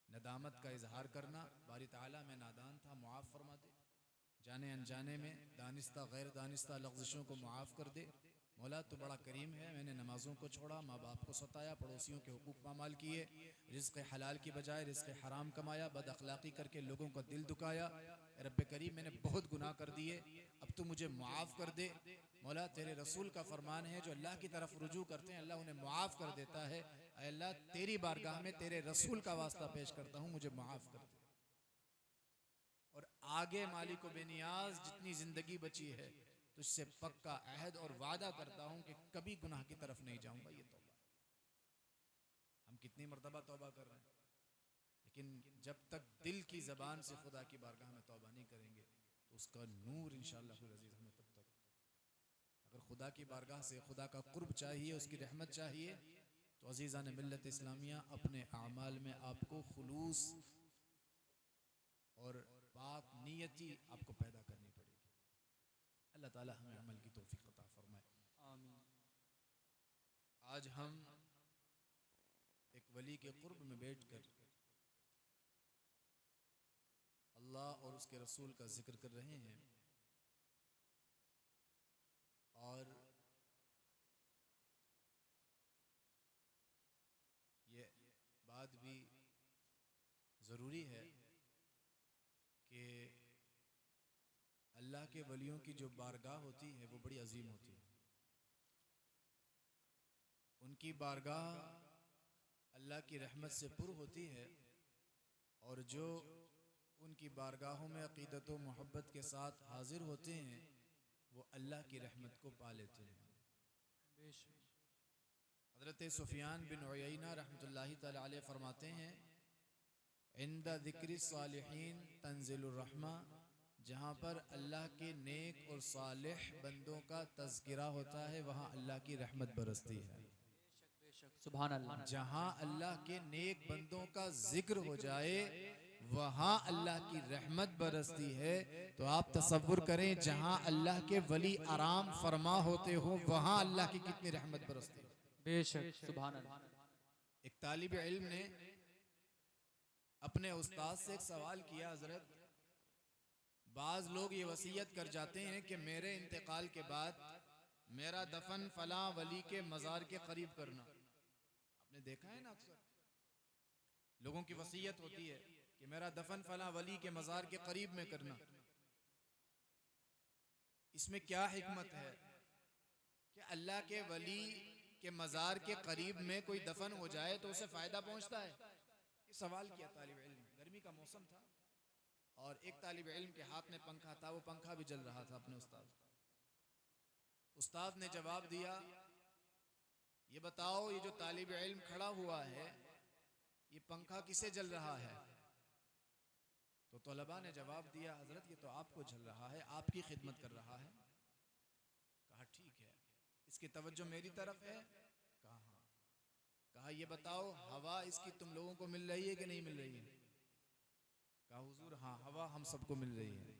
नदामत का इजहार करना, बारी ताला मैं नादान था मुआफ़ फरमा दे, जाने अनजाने में दानिस्ता गैर दानिस्ता लग़्ज़िशों को मुआफ़ कर दे। मौला तो बड़ा करीम है, मैंने नमाज़ों को छोड़ा, माँ बाप को सताया, पड़ोसियों के हुकूक पामाल किए, रिज़्क़ हलाल की बजाय रिज़्क़ हराम कमाया, बद अखलाक़ी करके लोगों का दिल दुखाया। रब्बे करीम मैंने बहुत गुनाह कर दिए, अब तो मुझे मुआफ़ कर दे। मौला तेरे रसूल का फरमान है जो अल्लाह की तरफ रुजू करते हैं अल्लाह उन्हें मुआफ़ कर देता है। ऐ अल्लाह तेरी बारगाह में तेरे रसूल का वास्ता पेश करता हूँ, मुझे मुआफ़ कर दे। और आगे मालिक बेनियाज जितनी ज़िंदगी बची है तुझसे पक्का अहद और वादा करता हूँ कि कभी गुनाह की तरफ नहीं जाऊँगा। ये तौबा हम कितनी मरतबा तौबा कर रहे हैं, लेकिन जब तक दिल की ज़बान से खुदा की बारगाह में तौबा नहीं करेंगे तो उसका नूर इंशाअल्लाह अज़ीज़ हमें तब तक, अगर खुदा की बारगाह से खुदा का कुर्ब चाहिए, उसकी रहमत चाहिए, तो अज़ीज़ान मिल्लत इस्लामिया अपने आमाल में आपको खुलूस और पाक नियति आपको पैदा करनी पड़ेगी। अल्लाह ताला हमें अमल की तौफीक अता फरमाए। आज हम एक वली के कुर्ब में बैठकर अल्लाह और उसके रसूल का जिक्र कर रहे हैं, और ये बात भी ज़रूरी है कि अल्लाह के वलियों की जो बारगाह होती है वो बड़ी अजीम होती है। उनकी बारगाह अल्लाह की रहमत से पुर होती है, और जो उनकी बारगाहों में अक़ीदत व मोहब्बत के साथ हाजिर होते हैं वो अल्लाह की रहमत को पा लेते हैं। हज़रत सुफ़ियान बिन उयैना रहमतुल्लाहि तआला अलैह फरमाते हैं, इंदा ज़िक्रि सालिहीन तंज़िलुर रहमा, जहाँ पर अल्लाह के नेक और सालिह बंदों का तज़किरा होता है वहाँ अल्लाह की रहमत बरसती है। सुभान अल्लाह। जहाँ अल्लाह के नेक बंदों का जिक्र हो जाए वहाँ अल्लाह की रहमत बरसती है। तो आप तसव्वुर करें जहाँ अल्लाह के वली आराम फरमा होते हो वहाँ अल्लाह की कितनी रहमत बरसती है। बेशक सुभान अल्लाह। एक तालिब इल्म ने अपने उस्ताद से एक सवाल किया, हजरत बाज लोग ये वसीयत कर जाते हैं कि मेरे इंतकाल के बाद मेरा दफन फला वली के मज़ार के करीब करना। आपने देखा है ना अक्सर लोगों की वसीयत होती है कि मेरा दफन फला वली के मज़ार के करीब में करना। इसमें क्या हिकमत है कि अल्लाह के वली के मज़ार के करीब में कोई दफन हो जाए तो उसे फ़ायदा पहुंचता है? ये सवाल किया तालिब इल्म। गर्मी का मौसम था और एक तालिब इल्म के हाथ में पंखा था, वो पंखा भी जल रहा था अपने उस्ताद ने जवाब दिया, ये बताओ ये जो तालिब इल्म खड़ा हुआ है ये पंखा किसे जल रहा है? तो तलबा ने जवाब दिया, हजरत ये तो आपको जल रहा है, आपकी खिदमत कर रहा है। कहा ठीक है, इसकी तवज्जो मेरी तरफ है? कहा हाँ। कहा ये बताओ हवा इसकी तुम लोगों को मिल रही है कि नहीं मिल रही है? कहा हुजूर हाँ हवा हम सबको मिल रही है।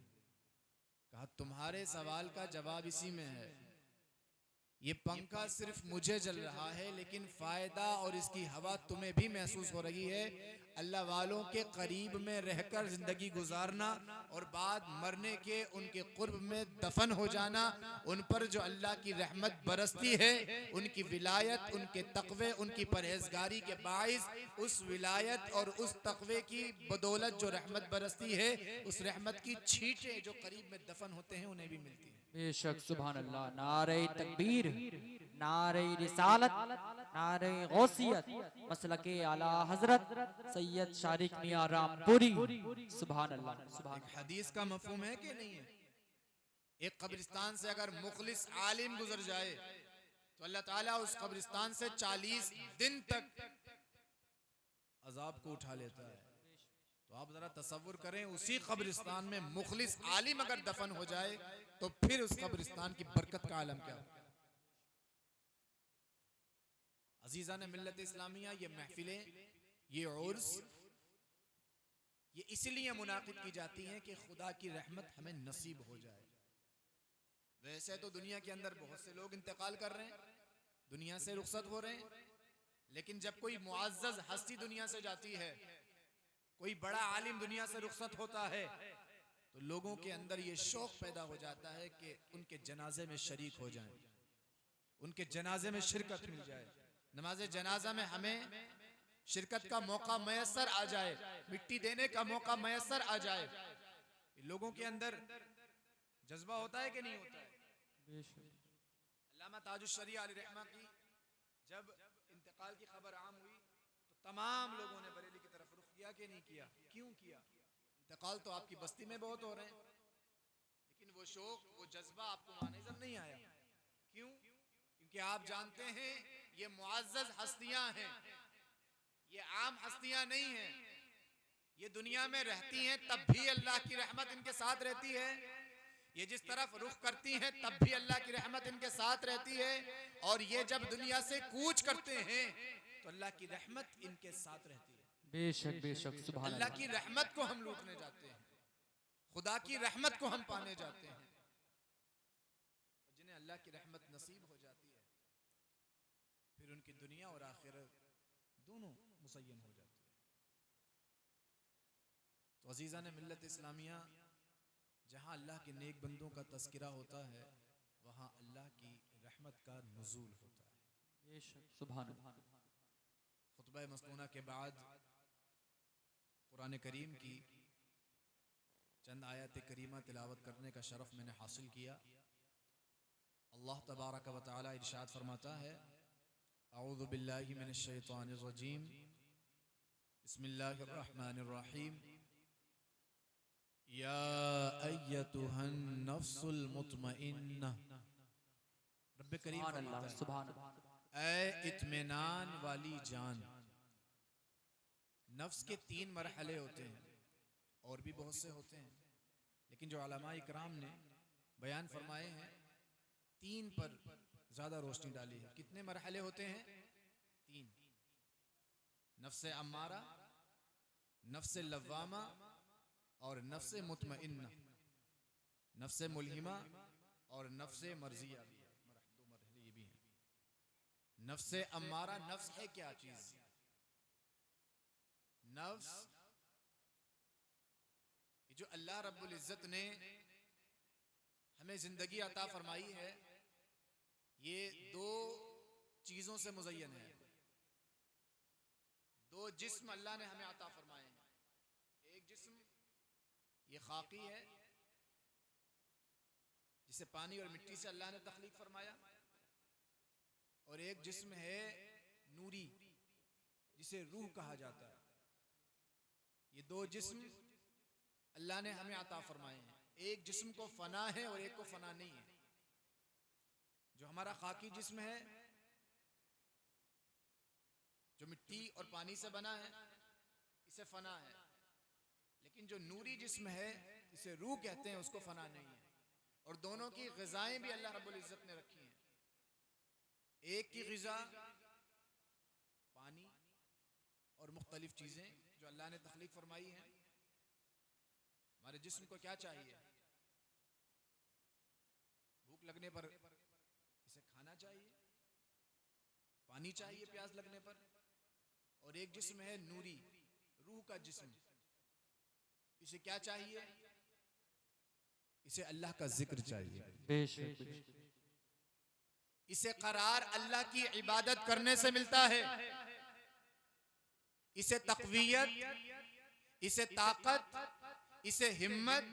कहा तुम्हारे सवाल का जवाब इसी में है, ये पंखा सिर्फ मुझे जल रहा है लेकिन फायदा और इसकी हवा तुम्हें भी महसूस हो रही है। अल्लाह वालों के करीब में रहकर जिंदगी गुजारना और बाद मरने के उनके कुर्ब में दफन हो जाना, उन पर जो अल्लाह की रहमत बरसती है, उनकी विलायत, उनके तकवे, उनकी परहेजगारी के बाइस उस विलायत और उस तकवे की बदौलत जो रहमत बरसती है, उस रहमत की छींटें जो करीब में दफन होते हैं उन्हें भी मिलती है। बेशक सुभान अल्लाह। नारे तकबीर, नारे रिसालत, नारे गौसियत, मसलके आला हजरत सैयद शारिक मियां रामपुरी। सुभान अल्लाह, सुभान एक हदीस का मफहूम है कि नहीं है? एक कब्रिस्तान से अगर मुखलिस आलिम गुजर जाए तो अल्लाह ताला उस कब्रिस्तान से 40 दिन तक अजाब को उठा लेता है। तो आप जरा तसव्वुर करें, उसी कब्रिस्तान में मुखलिस आलिम अगर दफन हो जाए तो फिर उस कब्रिस्तान की बरकत का आलम क्या होगा। अजीजा ने मिल्लत इस्लामिया, ये महफिलें, ये उर्स, ये इसलिए मुनाकिद की जाती हैं कि खुदा की रहमत हमें नसीब हो जाए। वैसे तो दुनिया के अंदर बहुत से लोग इंतकाल कर रहे हैं, दुनिया से रुखसत हो रहे हैं, लेकिन जब कोई मुअज़्ज़ज़ हस्ती दुनिया से जाती है, कोई बड़ा आलिम दुनिया से रुखसत होता है, तो लोगों के अंदर ये शौक पैदा हो जाता है कि उनके जनाजे में शरीक हो जाएं, उनके जनाजे में शिरकत मिल जाए, नमाज जनाजा में हमें शिरकत का मौका मैसर आ जाए, मिट्टी देने का मौका मैसर आ जाए। लोगों के अंदर जज्बा होता है कि नहीं होता है? अल्लामा ताजुश्शरी अलैहिर्रहमा की जब इंतकाल की खबर आम हुई तो तमाम लोगों ने बरेली की तरफ रुख किया कि नहीं किया? क्यों किया? इंतकाल तो आपकी बस्ती में बहुत हो रहे हैं, लेकिन वो शौक, वो जज्बा आपको वहां नजर नहीं आया। क्यों? क्योंकि आप जानते हैं ये मुअज़्ज़ज़ हस्तियां हैं, ये आम हस्तियां नहीं हैं। ये दुनिया में रहती हैं तब भी अल्लाह की रहमत इनके साथ रहती है, ये जिस तरफ रुख करती हैं तब भी अल्लाह की रहमत इनके साथ रहती है, और ये जब दुनिया से कूच करते हैं तो अल्लाह की रहमत इनके साथ रहती है। बेशक बेशक सुभान अल्लाह अल्लाह। की रहमत को हम लूटने जाते हैं, खुदा की रहमत को हम पाने जाते हैं। जिन्हें अल्लाह की रहमत नसीब हो जाती है फिर उनकी दुनिया और आखिरत दोनों मुसय्यन हो जाती है। तो अजीज़ा ने मिल्लत इस्लामिया, जहाँ अल्लाह के नेक बंदों का तस्करा होता है वहाँ अल्लाह की रहमत का नुज़ूल होता है। बेशक सुभान अल्लाह। खुतबा मस्तूना के बाद कुरान करीम की चंद आयत करीमा तिलावत करने का शरफ मैंने हासिल किया। अल्लाह तबारक व तआला इरशाद फरमाता है, अऊज़ु बिल्लाहि मिनश शैतानिर रजीम, बिस्मिल्लाहिर रहमानिर रहीम, या अय्यतुहन नफ्सुल मुतमइन्ना। रब्बे करीम सुभान फरमाता अल्लाह, है, सुभान अल्लाह। ऐ इत्मीनान वाली जान। नफ्स के 3 मरहले होते हैं, और भी बहुत से होते हैं, लेकिन जो उलमा इकराम ने बयान फरमाए हैं 3 पर ज्यादा रोशनी डाली है। कितने मरहले होते हैं? 3। नफ्स अम्मारा, नफ्स लव्वामा और नफ्स मुतमइन्ना। नफ्स मुल्हिमा और नफ्स मर्जिया भी है, 2 मरहले ये भी हैं। नफ्स अम्मारा, नफ्स है क्या चीज? नफ्स जो अल्लाह रब्बुल इज्जत ने हमें जिंदगी अता फरमाई है, ये 2 चीजों से मुज़य्यन है। 2 जिस्म अल्लाह ने हमें अता फरमाए हैं। एक जिस्म ये खाकी है, जिसे पानी और मिट्टी से अल्लाह ने तख्लीक फरमाया, और एक जिस्म है नूरी, जिसे रूह कहा जाता है। ये 2 जिस्म अल्लाह ने हमें अता फरमाए हैं। एक जिस्म को फना है और एक को फना नहीं है। जो हमारा खाकी जिस्म है, जो मिट्टी और पानी से बना है, इसे फना है, लेकिन जो नूरी जिस्म है, इसे रूह कहते हैं, उसको फना नहीं है। और दोनों की ग़िज़ाएं भी अल्लाह रब्बुल इज़्ज़त ने रखी हैं। एक की ग़िज़ा पानी और मुख्तलिफ चीज़ें जो अल्लाह ने तख्लीक फरमाई हैं, हमारे जिस्म को क्या चाहिए? भूख लगने पर इसे खाना चाहिए, पानी चाहिए प्यास लगने पर। और एक जिस्म है नूरी, रूह का जिस्म, इसे क्या चाहिए? इसे अल्लाह का जिक्र चाहिए। बेशक इसे करार अल्लाह की इबादत करने से मिलता है, इसे तक़वियत, इसे ताकत, इसे हिम्मत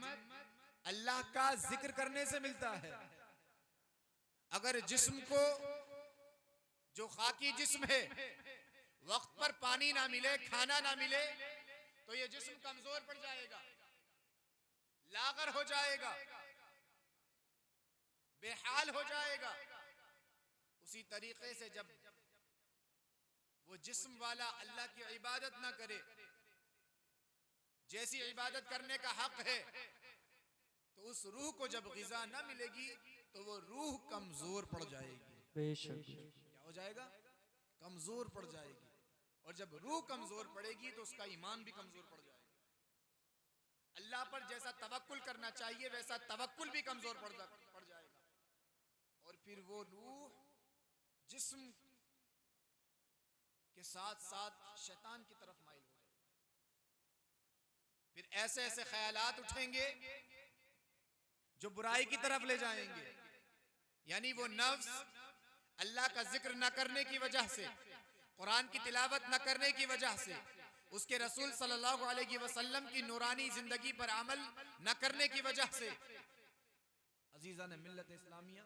अल्लाह का जिक्र करने से मिलता है। अगर जिस्म को, जो खाकी जिस्म है, वक्त पर पानी ना मिले, खाना ना मिले, तो ये जिस्म कमजोर पड़ जाएगा, लागर हो जाएगा, बेहाल हो जाएगा। उसी तरीके से जब वो जिस्म वाला अल्लाह की इबादत ना करे, जैसी इबादत करने का हक है, तो उस रूह को जब ग़िज़ा ना मिलेगी तो वो रूह कमजोर पड़ जाएगी। बेशक क्या हो जाएगा? कमजोर पड़ जाएगी। और जब रूह कमजोर पड़ेगी तो उसका ईमान भी कमजोर पड़ जाएगा। अल्लाह पर जैसा तवक्कुल करना चाहिए वैसा तवक्कुल भी कमजोर पड़ जाएगा। और फिर वो रूह जिस्म के साथ साथ शैतान की तरफ माइल हो जाएगी। फिर ऐसे ऐसे ख्यालात उठेंगे जो बुराई की तरफ ले जाएंगे। यानी वो नफ्स अल्लाह का जिक्र न करने की वजह से, कुरान की तिलावत न करने की वजह से, उसके रसूल सल्लल्लाहु अलैहि वसल्लम की नूरानी जिंदगी पर अमल न करने की वजह से, अजीजा ने मिल्लत इस्लामिया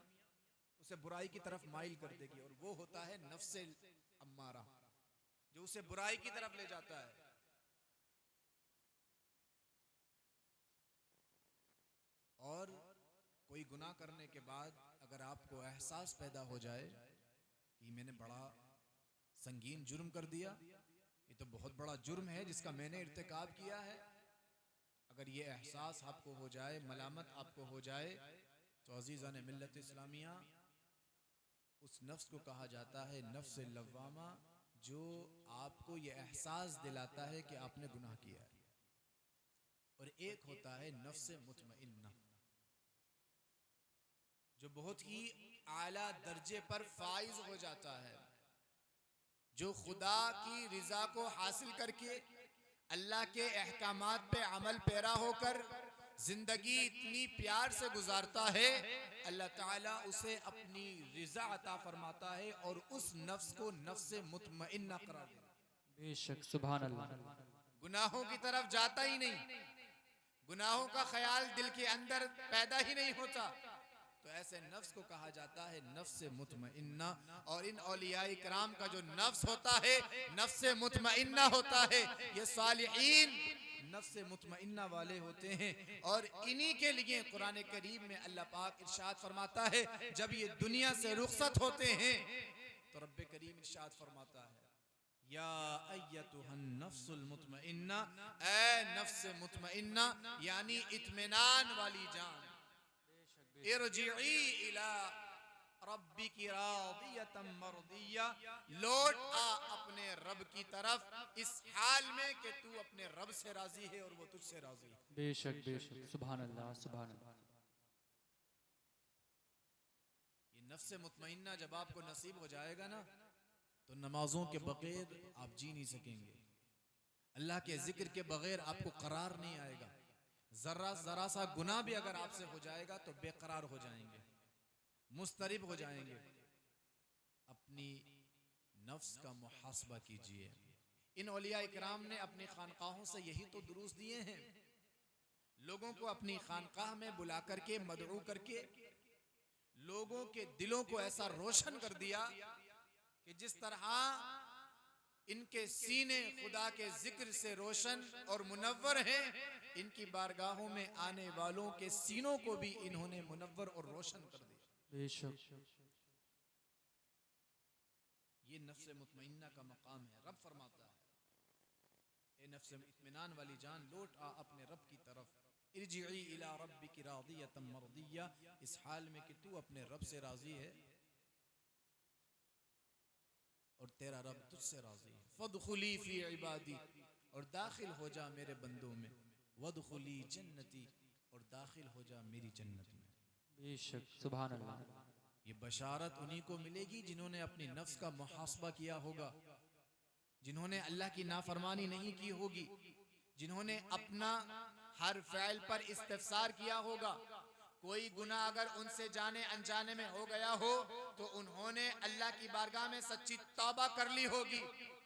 उसे बुराई की तरफ माइल कर देगी। और वो होता है नफ्से अम्मारा, जो उसे बुराई की तरफ ले जाता है। और कोई गुनाह करने के बाद अगर आपको एहसास पैदा हो जाए कि मैंने बड़ा संगीन जुर्म कर दिया, ये तो बहुत बड़ा जुर्म है जिसका मैंने इर्तिकाब किया है, अगर ये एहसास आपको हो जाए, मलामत आपको हो जाए, तो अजीज़ान मिल्लत इस्लामिया उस नफ्स को कहा जाता है नफ्स लव्वामा, जो आपको ये एहसास दिलाता है कि आपने गुनाह किया है। और एक होता है नफ्स मुतमइन्ना, जो बहुत ही आला दर्जे पर फाइज हो जाता है, जो खुदा की रिजा को हासिल करके अल्लाह के अहकामात पे अमल पैरा होकर जिंदगी इतनी प्यार से गुजारता है, अल्लाह ताला उसे अपनी रिजा अता फरमाता है और उस नफ्स को नफ्स मुतमइन्ना करार देता है। बेशक सुभान अल्लाह। गुनाहों की तरफ जाता ही नहीं, गुनाहों का ख्याल दिल के अंदर पैदा ही नहीं होता, तो ऐसे नफ्स को कहा जाता है नफ्स मुतमइन्ना। और इन औलियाए किराम का जो नफ्स होता है नफ्स मुतमइन्ना होता है, ये सालिहीन नफ्स मुतमइन्ना वाले होते हैं। और इन्हीं के लिए कुरान करीम में अल्लाह पाक इरशाद फरमाता है, जब ये दुनिया से रुखसत होते हैं तो रब्बे करीम इरशाद फरमाता है, या अय्यतुहन नफ्सुल मुतमइन्ना, ऐ नफ्स मुतमइन्ना यानी इत्मीनान वाली जान, इरजिई इला रब्बिकी रादियतम मर्दिया, लौट आ अपने रब की तरफ इस हाल में कि तू अपने रब से राजी है और वो तुझसे राजी है। बेशक बेशक सुभान अल्लाह सुभान अल्लाह। ये नफ्स मुतमइन्ना जब आपको नसीब हो जाएगा ना, तो नमाजों के बगैर आप जी नहीं सकेंगे, अल्लाह के जिक्र के बगैर आपको करार नहीं आएगा। जरा सा गुनाह भी अगर आपसे हो जाएगा तो बेकरार हो जाएंगे, मुस्तरिब हो जाएंगे। अपनी नफ्स का मुहासबा कीजिए। इन औलिया इकराम ने अपनी खानकाहों से यही तो दुरूस दिए हैं, लोगों को अपनी खानकाह में बुला करके मदऊ करके लोगों के दिलों को ऐसा रोशन कर दिया कि जिस तरह इनके सीने खुदा के जिक्र से रोशन और मुनव्वर हैं, इनकी बारगाहों में आने वालों के सीनों को भी इन्होंने मुनव्वर और रोशन कर दिया। बेशक ये नफ्स मुतमइन्ना का मकाम है। रब फरमाता है, ए नफ्स इत्मीनान वाली जान, लौट आ अपने रब की तरफ, इरजिई इला रब्बिकी रादियतम मर्दिया, इस हाल में कि तू अपने रब से राजी है और तेरा रब तुझसे राजी है। फदखुली फी इबादी, और दाखिल हो जा मेरे बंदों में। वदखुली जन्नती, और दाखिल हो जा मेरी जन्नत में। बेशक सुभान अल्लाह। ये बशारत उन्हीं को मिलेगी जिन्होंने अपनी नफ्स का मुहासबा किया होगा, जिन्होंने अल्लाह की नाफरमानी नहीं की होगी, जिन्होंने अपना हर फ़ैल पर इस्तिफ़सार किया होगा। कोई गुनाह अगर उनसे जाने अनजाने में हो गया हो तो उन्होंने अल्लाह की बारगाह में सच्ची तौबा कर ली होगी।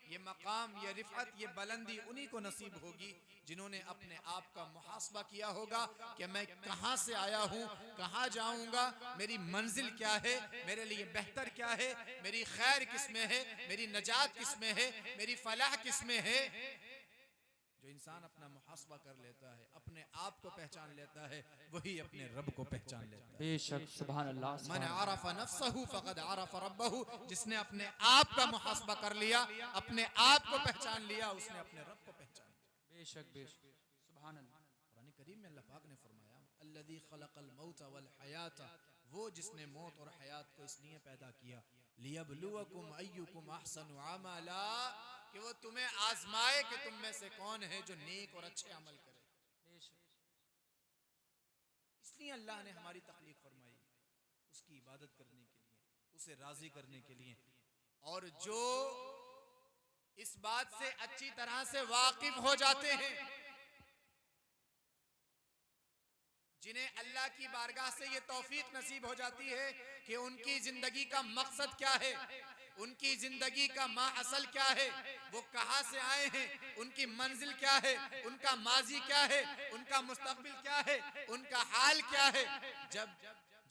ये मकाम, ये रिफ़अत, ये बुलंदी उन्हीं को नसीब होगी जिन्होंने अपने आप का मुहासबा किया होगा कि मैं कहाँ से आया हूँ, कहाँ जाऊँगा, मेरी मंजिल क्या है, मेरे लिए बेहतर क्या है, मेरी खैर किस में है, मेरी नजात किस में है, मेरी फलाह किस में है। जो इंसान अपना मुहासबा कर लेता है, अपने आप को पहचान लेता है, वही अपने रब को पहचान लेता है। बेशक सुभान अल्लाह। मन आरफ़ नफ्सहु फ़क़द आरफ़ रब्बहु, जिसने अपने आप का मुहासबा कर लिया, अपने आप को पहचान लिया, उसने अपने रब को पहचान लिया। बेशक बेशक सुभान अल्लाह। कुरान करीम में अल्लाह पाक ने फरमाया, अल्लज़ी खलक़ल मौत वल हयात, वो जिसने मौत और हयात को इसलिए पैदा किया, लियब्लुवकुम अय्युकुम अहसनु अमला, कि वो तुम्हें आजमाए कि तुम में से कौन है जो नेक और अच्छे अमल करे। इसलिए अल्लाह ने हमारी तख्लीक फरमाई उसकी इबादत करने के लिए, उसे राजी करने के लिए। और जो इस बात से अच्छी तरह से वाकिफ हो जाते हैं, जिन्हें अल्लाह की बारगाह से ये तौफीक नसीब हो जाती है कि उनकी जिंदगी का मकसद क्या है, उनकी जिंदगी का माअसल क्या है, वो कहाँ से आए हैं, उनकी मंजिल क्या है, उनका माजी क्या है, उनका मुस्तकबिल क्या है, उनका हाल क्या है। जब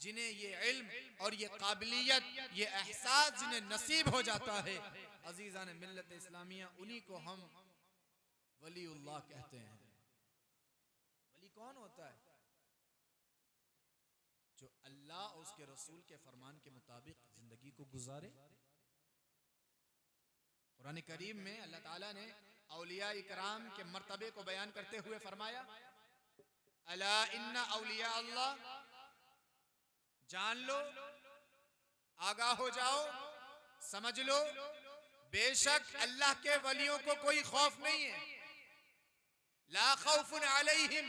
जिन्हें ये इल्म और ये काबिलियत, ये एहसास जिन्हें नसीब हो जाता है, अजीज़ान मिल्लत इस्लामिया, उन्हीं को हम वलीउल्लाह कहते हैं। वली कौन होता है? जो अल्लाह और उसके रसूल के फरमान के मुताबिक जिंदगी को गुजारे। कुरान करीम में अल्लाह ताला ने औलिया इकराम के मर्तबे को बयान करते हुए फरमाया, अला इन्ना औलिया अल्लाह, जान लो, आगाह हो जाओ, समझ लो, बेशक अल्लाह के वलियों को कोई खौफ नहीं है। ला खौफुन अलैहिम,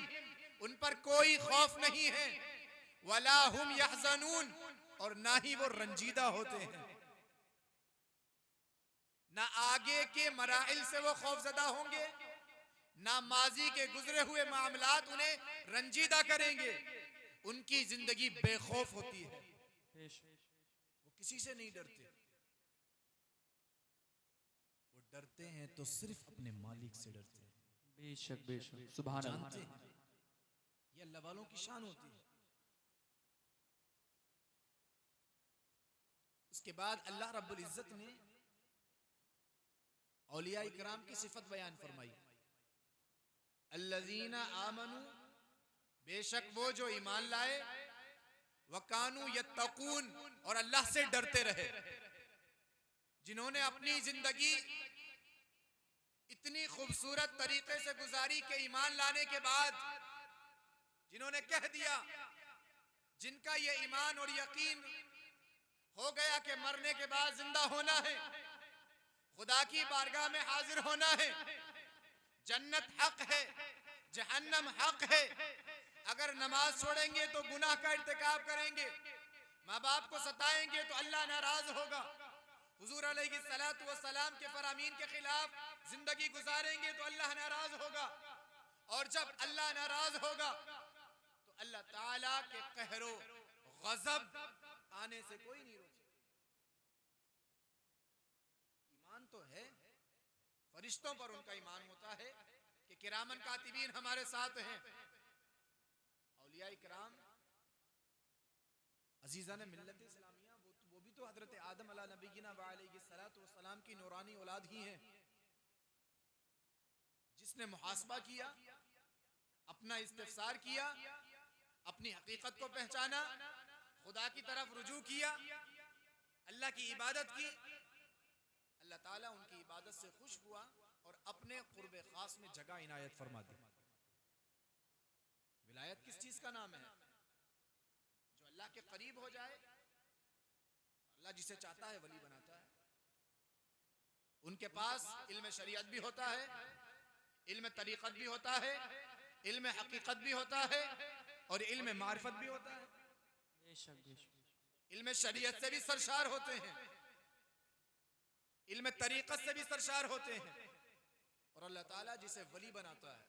उन पर कोई खौफ नहीं है। वला हुम यहज़नून, और ना ही वो रंजीदा होते हैं। ना आगे के मराइल से वो खौफजदा होंगे, ना माजी के गुजरे हुए मामलात उन्हें रंजीदा करेंगे। उनकी जिंदगी बेखौफ होती है, वो किसी से नहीं डरते। वो डरते हैं तो सिर्फ अपने मालिक से डरते हैं। बेशक बेशक सुभान अल्लाह। जानते हैं ये अल्लाह वालों की शान होती है। उसके बाद अल्लाह रब्बुल इज्जत ने औलिया इकराम की सिफत बयान फरमाई, अल्लज़ीना आमनू, बेशक वो जो ईमान लाए, वकानू यत्तकून, और अल्लाह से डरते रहे। जिन्होंने अपनी जिंदगी इतनी खूबसूरत तरीके से गुजारी कि ईमान लाने के बाद जिन्होंने कह दिया, जिनका ये ईमान और यकीन हो गया कि मरने के बाद जिंदा होना है, खुदा की बारगाह में हाजिर होना है, जन्नत हक है, जहन्नम हक है। अगर नमाज छोड़ेंगे तो गुनाह का इर्तिकाब करेंगे, माँ बाप को सताएंगे तो अल्लाह नाराज होगा, हुजूर अलैहिस्सलातु वस्सलाम के फरामीन के खिलाफ जिंदगी गुजारेंगे तो अल्लाह नाराज होगा। और जब अल्लाह नाराज होगा तो अल्लाह ताला के कहरो गजब आने से कोई नहीं रोके। ईमान तो है, फरिश्तों पर उनका ईमान होता है कि किरामन कातिबीन हमारे साथ हैं। औलिया इकराम, अजीज़ान मिल्लत इस्लामिया, वो भी तो हजरत आदम अला नबीना व अलैहिस्सलातु वस्सलाम की नूरानी औलाद ही हैं। जिसने मुहासबा किया, अपना इस्तिफसार किया, अपनी हकीकत को पहचाना, खुदा की तरफ रुजू किया, अल्लाह की इबादत की, अल्लाह ताला उनकी इबादत से खुश हुआ और अपने कुर्बे खास में जगह इनायत फरमा दी। विलायत किस चीज का नाम है? जो अल्लाह के करीब हो जाए, अल्लाह जिसे चाहता है वली बनाता है। उनके पास इल्म शरीयत भी होता है, इल्म तरीक़त भी होता है, इल्म हकीकत भी होता है और इल्म मारिफत भी होता है। इल्म शरीयत से भी सरशार होते हैं, इल्म तरीक़त से भी सरशार होते हैं। और अल्लाह ताला जिसे वली बनाता है,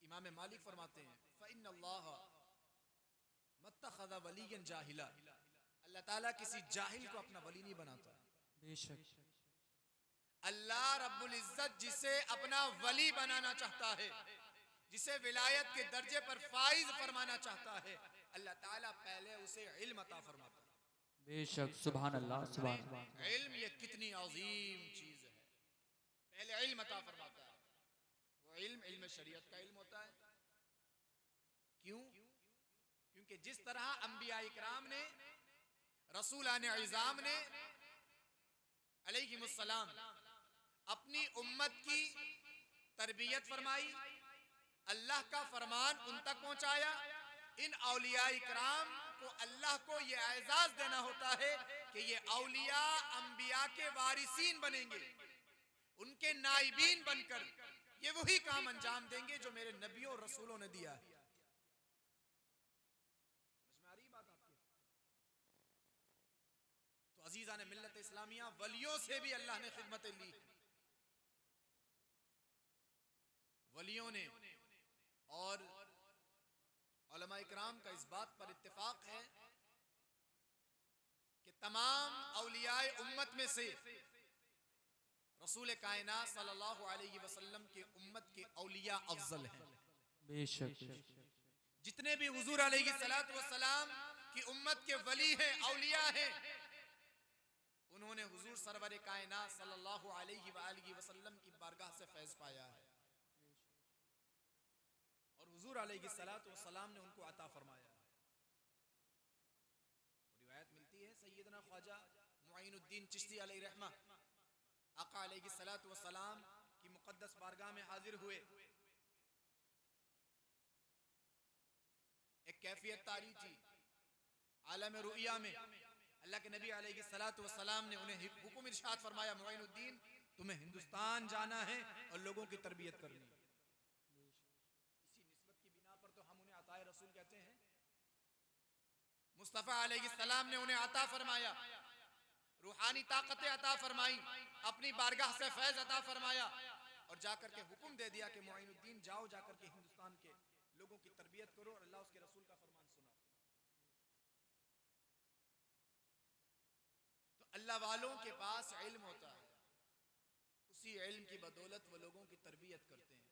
इमाम मालिक फरमाते हैं फ़इन्नल्लाह मत्तख़ज़ वलिय्यन जाहिला, अल्लाह ताला किसी जाहिल को अपना वली नहीं बनाता। बेशक अल्लाह रब्बुल इज्जत जिसे अपना वली बनाना चाहता है, जिसे विलायत के दर्जे पर फाइज फरमाना चाहता है, अल्लाह ताला पहले उसे इल्म अता फरमाता है। बेशक सुभान अल्लाह सुभान अल्लाह। इल्म ये कितनी अजीम चीज है, पहले इल्म अता फरमाता है। वो इल्म शरीयत का इल्म होता है। क्यों? क्योंकि जिस तरह अंबिया इकराम ने, रसूलान इज़ाम ने अलैहिमुस्सलाम अपनी उम्मत की तरबियत फरमाई, अल्लाह का फरमान उन तक पहुंचाया, इन औलिया इकराम को अल्लाह को ये एजाज देना होता है कि ये औलिया अंबिया के वारिसीन बनेंगे, उनके नाइबीन बनकर ये वही काम अंजाम देंगे जो मेरे नबियों और रसूलों ने दिया है। समझ में आ रही बात आपके? तो अजीजा ने मिल्लत इस्लामिया, वलियों से भी अल्लाह ने खिदमतें ली। वलियों ने और उलमा इकराम का इस बात पर इत्तेफाक है कि तमाम औलियाए उम्मत में से रसूल कायनात सल्लल्लाहु अलैहि वसल्लम के उम्मत के औलिया अफजल हैं। बेशक जितने भी हुजूर अलैहि सलातो वस्सलाम की उम्मत के वली हैं, औलिया हैं, उन्होंने हुजूर सरवर कायनात सल्लल्लाहु अलैहि वसल्लम की बारगाह से फैज पाया है और हुजूर अलैहि सलातो वस्सलाम ने उनको अता फरमाया। रिवायत मिलती है सैयदना ख्वाजा मुईनुद्दीन चिश्ती अलैहि रहमा आका अलैहि सलातो वस्सलाम की मुक़द्दस बारगाह में हाजिर हुए। एक कैफियत तारी थी आलम रुइया में, अल्लाह के नबी अलैहि सलातो वस्सलाम ने उन्हें हुक्म इरशाद फरमाया, मुईनुद्दीन तुम्हें हिंदुस्तान जाना है और लोगों की तरबियत करनी है। इसी निस्बत की बिना पर तो हम उन्हें अताए रसूल कहते हैं। मुस्तफ़ा अलैहि सलाम ने उन्हें अता फरमाया, रूहानी ताकतें अता फरमाई, अपनी बारगाह से फैज अता फरमाया और जाकर के हुक्म दे दिया कि मुईनुद्दीन जाओ, जाकर के हिंदुस्तान के लोगों की तरबियत करो और अल्लाह उसके रसूल का फरमान सुनाओ। तो अल्लाह वालों के पास इल्म होता है, उसी इल्म की बदौलत वो लोगों की तरबियत करते हैं।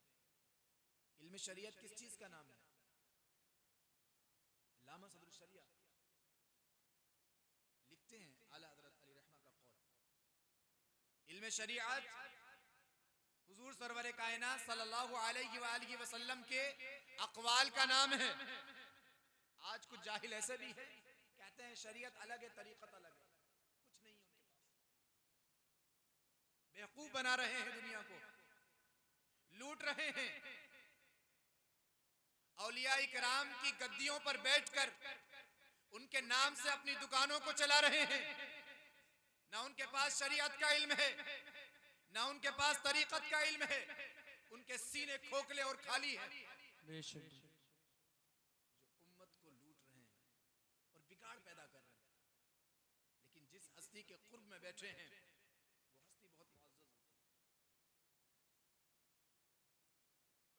इल्म शरीयत किस चीज का नाम है? अल्लामा सदरुल शरिया लिखते हैं, आला हज़रत अली रहमा का कौल, इल्म शरीयत हुजूर सरवर कायनात सल्लल्लाहु अलैहि वसल्लम के अक़वाल का नाम है। आज कुछ जाहिल ऐसे भी हैं, कहते हैं शरीयत अलग है, तरीक़त अलग है, कुछ नहीं है उनके पास, बेवकूफ बना रहे हैं, दुनिया को लूट रहे हैं। औलिया इकराम की गद्दियों पर बैठकर उनके नाम से अपनी दुकानों को चला रहे हैं। ना उनके पास शरीयत का इल्म है, ना उनके पास तरीक़त का इल्म है, उनके सीने खोखले और खाली हैं। बेशक जो उम्मत को लूट रहे हैं और बिगाड़ पैदा कर रहे हैं। लेकिन जिस हस्ती के कुर्ब में बैठे हैं वो हस्ती बहुत मुअज़्ज़ज़ होती है।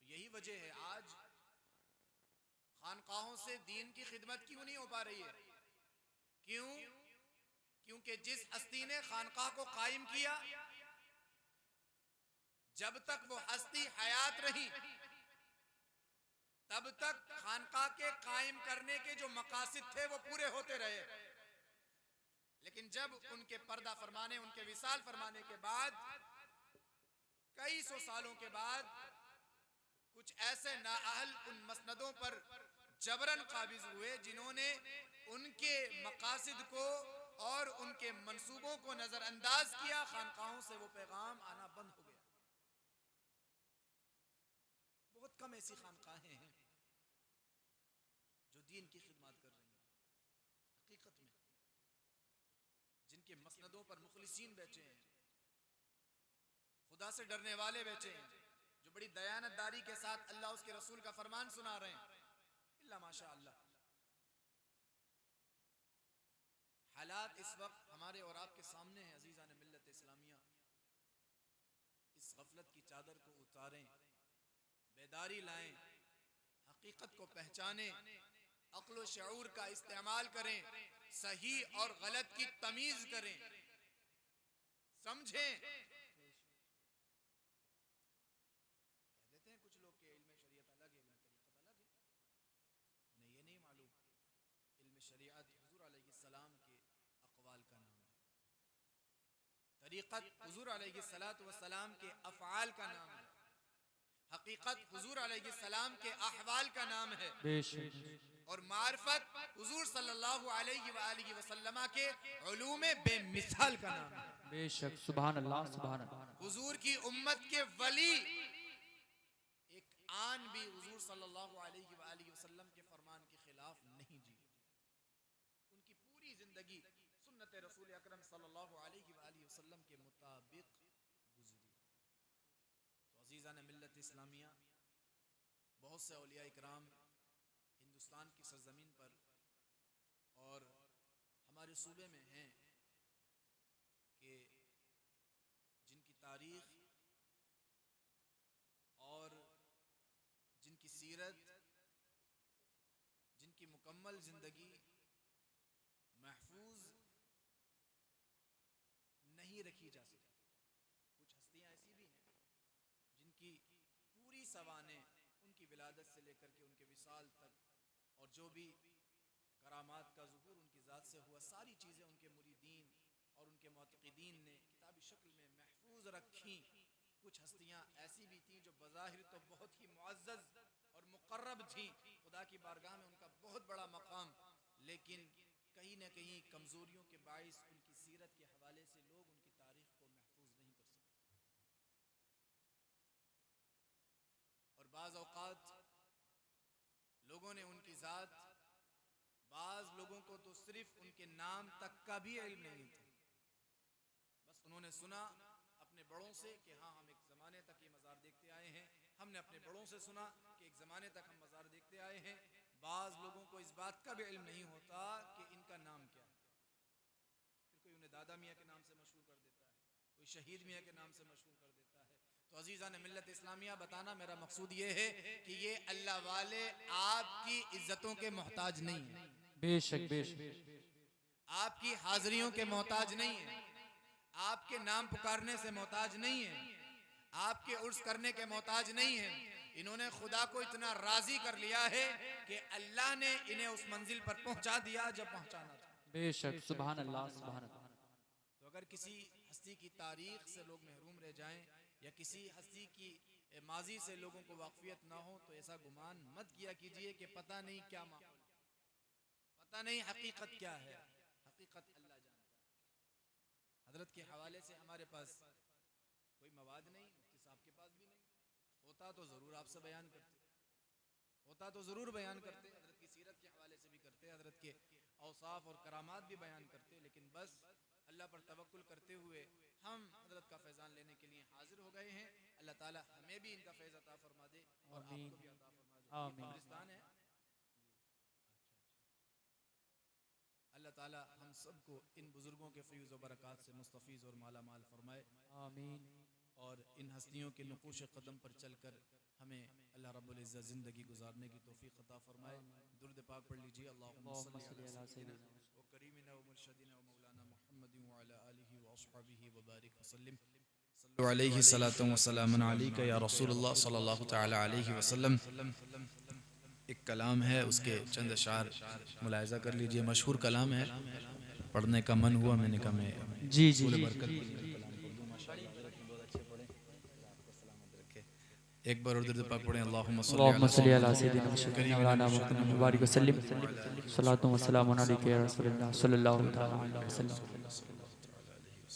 यही वजह है आज खानकाहों से दीन की खिदमत क्यों नहीं हो पा रही है? क्यों? क्योंकि जिस हस्ती ने खानकाह को कायम किया, जब तक वो हस्ती हयात रही तब तक खानकाह के कायम करने के जो मकासिद थे वो पूरे होते रहे। लेकिन जब उनके पर्दा फरमाने, उनके विसाल फरमाने के बाद, कई सौ सालों के बाद, कुछ ऐसे नाअहल उन मसनदों पर जबरन काबिज हुए जिन्होंने उनके मकासिद को और उनके मंसूबों को नजरअंदाज किया। खानकाहों से वो पैगाम आना बंद हो गया। बहुत कम ऐसी खानकाहें हैं जो दीन की खिदमत कर रही हैं हकीकत में, जिनके मसनदों पर मुखलिसीन बैठे हैं, खुदा से डरने वाले बैठे हैं, जो जो बड़ी दयानतदारी के साथ अल्लाह उसके रसूल का फरमान सुना रहे हैं, इल्ला माशा अल्लाह। हालात इस वक्त हमारे और आपके सामने हैं अजीज़ान मिल्लत इस्लामिया। इस गफलत की चादर को उतारें, बेदारी लाएं, हकीकत को पहचानें, अक्ल व शऊर का इस्तेमाल करें, सही और गलत की तमीज करें, समझें। कह देते हैं कुछ लोग के इल्म शरीयत अलग है, इल्म तरीक़त अलग है। उन्हें ये नहीं मालूम इल्म शरीयत हुजूर अलैहिस्सलाम के अक़वाल का नाम है, तरीक़त हुजूर अलैहिस्सलातु वस्सलाम के अफ़आल का नाम है, हकीकत हुजूर अलैहिस्सलाम के अहवाल का नाम है, और मार्फत हुजूर सल्लल्लाहु अलैहि वआलिहि वसल्लम के उलूम बेमिसाल का नाम है। बेशक, सुभान अल्लाह, सुभान अल्लाह। हुजूर की उम्मत के वली एक आन भी हुजूर सल्लल्लाहु अलैहि वआलिहि वसल्लम के फरमान के खिलाफ नहीं जी, उनकी पूरी जिंदगी सुन्नत रसूल अकरम सल्लल्लाहु अलैहि वआलिहि वसल्लम के मुताबिक गुजरी। तो अजीज़ान मिल्लत इस्लामिया, बहुत से औलिया इकराम हिंदुस्तान की सरजमीन पर और हमारे सूबे में हैं कि जिनकी तारीख और जिनकी सीरत, जिनकी मुकम्मल जिंदगी महफूज नहीं रखी जा सकती। कुछ हस्तियां ऐसी भी हैं जिनकी पूरी सवाने उनकी विलादत से लेकर के उनके विसाल तक और जो भी करामात का ज़ुहूर उनकी ज़ात से हुआ, सारी चीज़ें उनके मुरीदीन और उनके मुतक़िदीन ने किताबी शक्ल में महफूज रखी। कुछ हस्तियां ऐसी भी थीं जो बज़ाहिर तो बहुत ही मुअज़्ज़ज़ और मुक़र्रब थीं, खुदा की बारगाह में उनका बहुत बड़ा मकाम, लेकिन कहीं न कहीं कमज़ोरियों के बाइस उनकी सीरत के हवाले से लोग उनकी तारीख़ को महफूज नहीं कर सकते। और बाज़ औक़ात लोगों ने उनकी ज़ात, बाज़ लोगों को तो सिर्फ उनके नाम तक का भी इल्म नहीं था, बस उन्होंने सुना अपने बड़ों से कि हाँ हम एक ज़माने तक ये मज़ार देखते आए हैं, हमने अपने बड़ों से सुना कि एक ज़माने तक हम मज़ार देखते आए हैं। बाज़ लोगों को इस बात का भी इल्म नहीं होता कि इनका नाम क्या है। फिर कोई उन्हें दादा मियाँ के नाम से मशहूर कर देता है, कोई शहीद मियाँ के नाम से मशहूर कर देता है। तो अजीज़ान मिल्लत इस्लामिया, बताना मेरा मकसूद ये है कि ये अल्लाह वाले आपकी इज्जतों के मोहताज नहीं है, बेशक, बेशक, आपकी हाजिरियों के मोहताज नहीं है, आपके नाम पुकारने से मोहताज नहीं है, आपके उर्स करने के मोहताज नहीं है। इन्होंने खुदा को इतना राजी कर लिया है कि अल्लाह ने इन्हें उस मंजिल पर पहुंचा दिया जब पहुंचाना था। बेशक, सुभान अल्लाह, सुभान अल्लाह। तो अगर किसी हस्ती की तारीख से लोग महरूम रह जाएं या किसी हस्ती की माजी से लोगों को वाकफियत ना हो, तो ऐसा गुमान मत किया कीजिए कि पता नहीं क्या मामला, पता नहीं हकीकत क्या है। हकीकत अल्लाह जानता है। हजरत के हवाले से हमारे पास कोई मवाद नहीं, मुफ्ती साहब के पास भी नहीं, होता तो ज़रूर आपसे बयान करते, होता तो ज़रूर बयान करते, हजरत की सीरत के हवाले से भी करते, हजरत के औसाफ और करामात भी बयान करते, लेकिन बस अल्लाह पर तवक्कुल करते हुए हम हजरत का फैज़ान लेने के लिए हाजिर हो गए हैं। अल्लाह ताला हमें भी इनका फैज़ अता फरमा दे और आपको भी अता फरमा दे। ये कब्रिस्तान है। अल्लाह ताला हम सबको इन बुजुर्गों के फ़यूज़ व बरक़ात से मुस्तफ़ीज़ और माला माल फरमाए, आमीन। और इन हस्तियों के नुक़ूश क़दम पर चलकर हमें अल्लाह रब्बुल इज़्ज़त ज़िंदगी गुजारने की तौफ़ीक़ अता फरमाए। दुरूद पाक पढ़ लीजिए। अल्लाहुम्मा सल्ली अला सय्यिदिना व करीमिना व मुर्शिदिना व मौलाना मुहम्मदिन व अला आलिहि व अस्हाबिहि व बारिक वसल्लिम। सल्लु अलैहि सलातु व सलामुन अलैका या रसूलुल्लाह सल्लल्लाहु तआला अलैहि वसल्लम। एक कलाम है, उसके चंद अशार मुलाहिज़ा कर लीजिए। मशहूर कलाम है, पढ़ने का मन हुआ, मैंने कहा मैं जी जी एक बार उर्दू पाक पढ़ें। अल्लाहुम्मा अल्लाहुम्मा सल्ली अला सय्यिदिना मौलाना मुहम्मद व बारिक वसल्लिम। सल्लल्लाहु अलैहि वसल्लम।